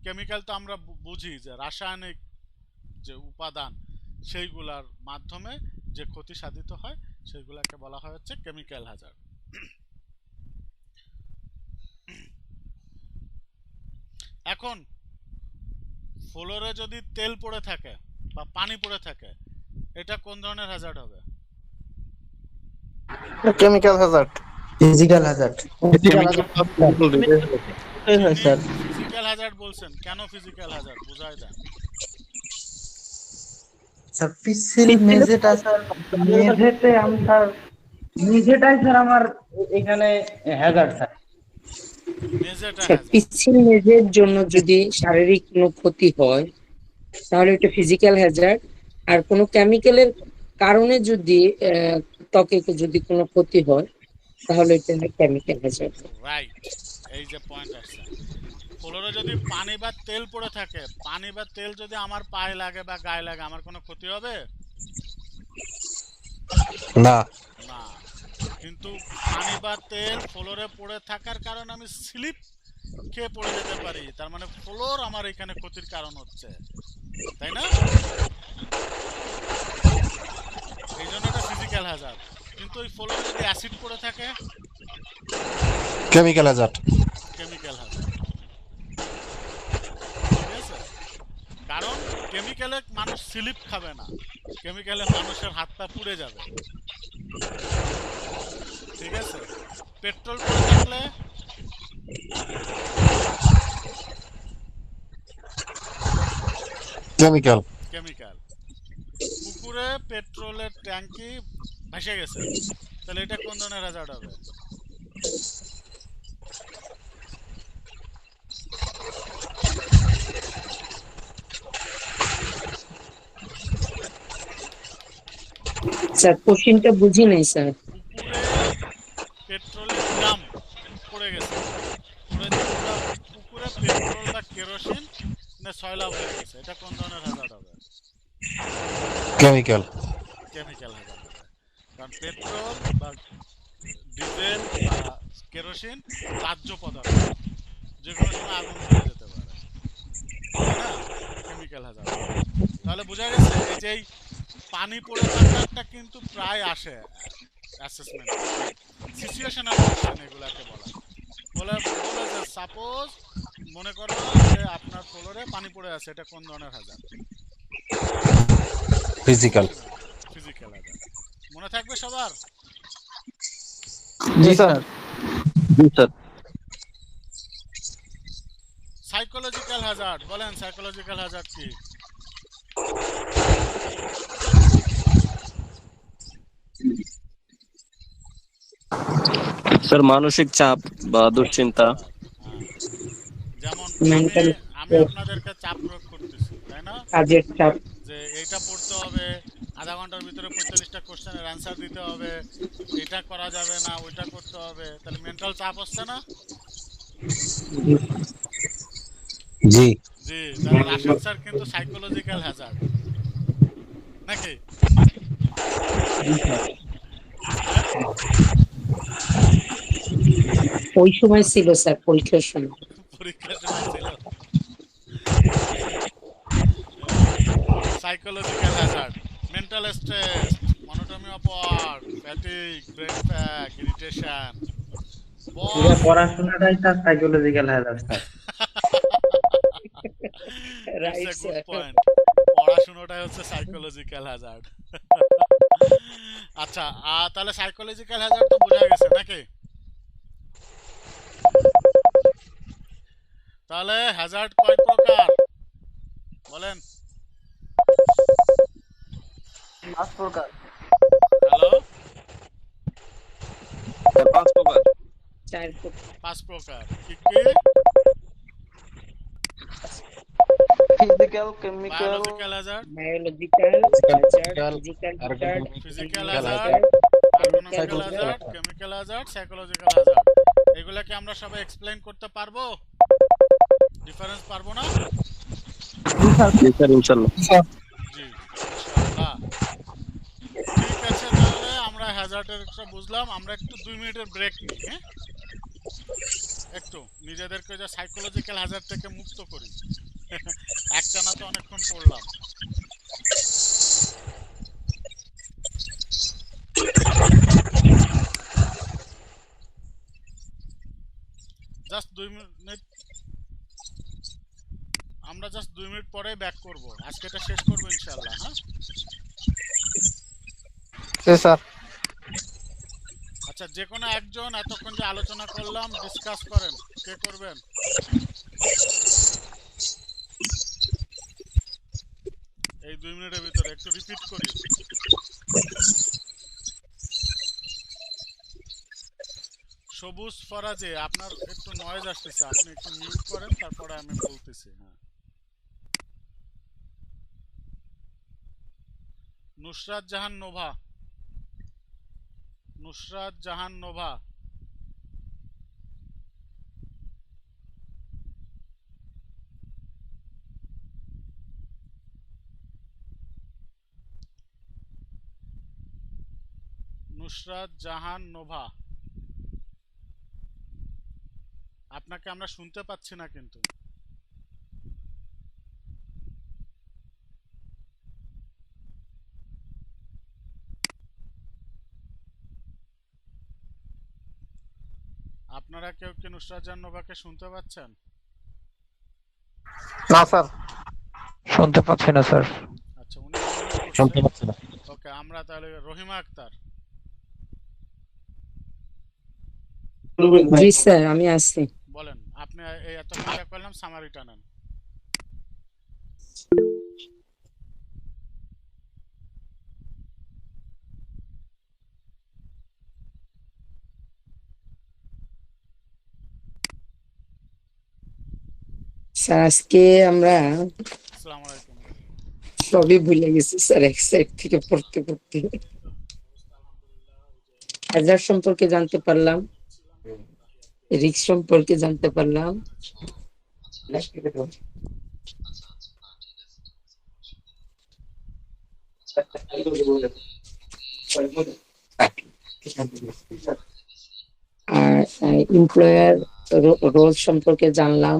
কেমিক্যাল তো আমরা বুঝি যে রাসায়নিক যে উপাদান সেইগুলার মাধ্যমে যে ক্ষতি সাধিত হয় সেগুলোকে বলা হয় হচ্ছে কেমিক্যাল হ্যাজার্ড। এখন ফ্লোরে যদি তেল পড়ে থাকে বা পানি পড়ে থাকে, এটা কোন ধরনের হ্যাজার্ড হবে? Chemical Hazard. Physical Hazard. Sir physical Hazard বলছেন, কেন ফিজিক্যাল হ্যাজার্ড বুঝাই দেন। স্যার পিচ্ছিল মেঝেটা স্যার মেঝেতে আমার মেঝেটাই স্যার আমার এখানে হ্যাজার্ড স্যার। মেঝেটা স্যার হ্যাজার্ড। পিচ্ছিল মেঝের জন্য যদি শারীরিক কোনো ক্ষতি হয় তাহলে এটা ফিজিক্যাল হ্যাজার্ড। আর কোনো কেমিক্যালের কারণে যদি ত্বকে যদি কোনো ক্ষতি হয় তাহলে এটা কেমিক্যাল হ্যাজার্ড। রাইট, এই যে পয়েন্ট আসছে। ফ্লোরে যদি পানি বা তেল পড়ে থাকে, পানি বা তেল যদি আমার পায়ে লাগে বা গায়ে লাগে, আমার কোনো ক্ষতি হবে না। না। কিন্তু পানি বা তেল ফ্লোরে পড়ে থাকার কারণে আমি স্লিপ খেয়ে পড়ে যেতে পারি, তার মানে ফ্লোর আমার এখানে ক্ষতির কারণ হচ্ছে, তাই না? এই জন্য এটা ফিজিক্যাল হ্যাজার্ড। কিন্তু ওই ফ্লোরে যদি অ্যাসিড পড়ে থাকে, কেমিক্যাল হ্যাজার্ড। Chemical Hazard. ঠিক আছে, কারণ কেমিক্যালে মানুষ স্লিপ খাবে না, কেমিক্যালে মানুষের হাত পা পুড়ে যাবে। ঠিক আছে, পেট্রোল পড়ে থাকলে কেমিক্যাল। কেমিক্যাল। পুকুরে পেট্রোলের ট্যাঙ্কি ভেসে গেছে, তাহলে এটা কোন ধরনের হ্যাজার্ড হবে? স্যার কোশ্চেনটা বুঝি নাই স্যার। পুকুরে পেট্রোলের ড্রাম পড়ে গেছে, পুকুরে পেট্রোল বা কেরোসিন না সয়লাভ হয়ে গেছে, এটা কোন ধরনের হ্যাজার্ড হবে? কেমিক্যাল। কেমিক্যাল হ্যাজার্ড হবে, কারণ পেট্রোল বা ডিজেল বা কেরোসিন দাহ্য পদার্থ, যে কোনো সময় আগুন ধরে যেতে পারে, তাই না? Chemical Hazard. তাহলে বোঝা গেছে এই যে পানি পড়ে থাকাটা কিন্তু প্রায় আসে অ্যাসেসমেন্ট সিচুয়েশনাল কোশ্চেন, এগুলাকে বলে যে সাপোজ মনে করো যে আপনার ফ্লোরে পানি পড়ে আছে, এটা কোন ধরনের হ্যাজার্ড? ফিজিক্যাল। Physical Hazard. মনে থাকবে সবার? জি স্যার। জি স্যার। সাইকোলজিক্যাল হ্যাজার্ড বলেন, সাইকোলজিক্যাল হ্যাজার্ড কি? স্যার মানসিক চাপ বা দুশ্চিন্তা। যেমন Mental আমি আপনাদেরকে চাপ প্রয়োগ করতেছি, তাই না? কাজের চাপ। যে এইটা পড়তে হবে, আধা ঘন্টার ভিতরে 45টা কোশ্চেনের অ্যান্সার দিতে হবে, এটা করা যাবে না, ওইটা করতে হবে, তাহলে মেন্টাল চাপ হচ্ছে না? জি। জি, তাহলে রাশিদ স্যার কিন্তু সাইকোলজিক্যাল হ্যাজার্ড নাকি? ওই সময় ছিল স্যার, পরীক্ষার সময়। পরীক্ষার সময় ছিল psychological hazard. Mental stress, monotony of work, fatigue, brain fag, irritation. পুরো পড়াশোনাটাই sir psychological hazard sir. Right sir. পড়াশোনাটাই হচ্ছে সাইকোলজিক্যাল হ্যাজার্ড। আচ্ছা, তাহলে সাইকোলজিক্যাল হ্যাজার্ড তো বোঝা গেছে নাকি? তাহলে হ্যাজার্ড কয় প্রকার বলেন? 5 প্রকার। হ্যালো, 5 প্রকার। 4 প্রকার। 5 প্রকার কি কি? Physical, chemical, biological Hazard, biological hazard, physical Hazard, ergonomical Hazard, chemical Hazard, psychological Hazard. এগুলাকে আমরা সবাই এক্সপ্লেইন করতে পারবো? ডিফারেন্স পারবো না? জি স্যার, ইনশাআল্লাহ। জি ইনশাআল্লাহ। ঠিক আছে, তাহলে আমরা হ্যাজার্ডের বুঝলাম। আমরা একটু 2 মিনিটের ব্রেক নিই, হ্যাঁ? একটু নিজেদেরকে যে সাইকোলজিক্যাল হ্যাজার্ড থেকে মুক্ত করি। একটানা তো অনেকক্ষণ পড়লাম। মিনিট, আমরা জাস্ট 2 মিনিট পরে ব্যাক করব, আজকে এটা শেষ করব ইনশাআল্লাহ। হ্যাঁ স্যার। আচ্ছা, যে কোনো একজন এতক্ষণ যে আলোচনা করলাম ডিসকাস করেন, কে করবেন? এই 2 মিনিটের ভিতরে একটু রিপিট করি। সবুজ ফরাজে, আপনার একটু নয়েজ আসতেছে, আপনি একটু মিউট করেন, তারপরে আমি বলতেছি। হ্যাঁ, Nusrat Jahan Nova, Nusrat Jahan Nova, Nusrat Jahan Nova, আপনাকে আমরা শুনতে পাচ্ছি না কিন্তু। আপনারা কেউ কি নুসরাত জাহান নোভাকে শুনতে পাচ্ছেন? না স্যার, শুনতে পাচ্ছি না স্যার। আচ্ছা, উনি শুনতে পাচ্ছি না। ওকে, আমরা তাহলে রহিমা আক্তার। জি স্যার, আমি আসছি। বলেন, আপনি এই এত মজা করলাম, সামারিটা নেন। স্যার আজকে আমরা আসসালামু আলাইকুম। সবই ভুলে গেছি স্যার, এক সাইড থেকে পড়তে পড়তে। হ্যাজার্ড সম্পর্কে জানতে পারলাম, রিস্ক সম্পর্কে জানতে পারলাম। আর এমপ্লয়ার রোল সম্পর্কে জানলাম,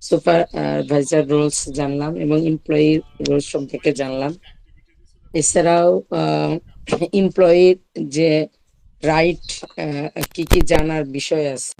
সুপারভাইজার রোলস জানলাম এবং এমপ্লয়ি রোল সম্পর্কে জানলাম। এছাড়াও এমপ্লয়ির যে রাইট কি কি জানার বিষয় আছে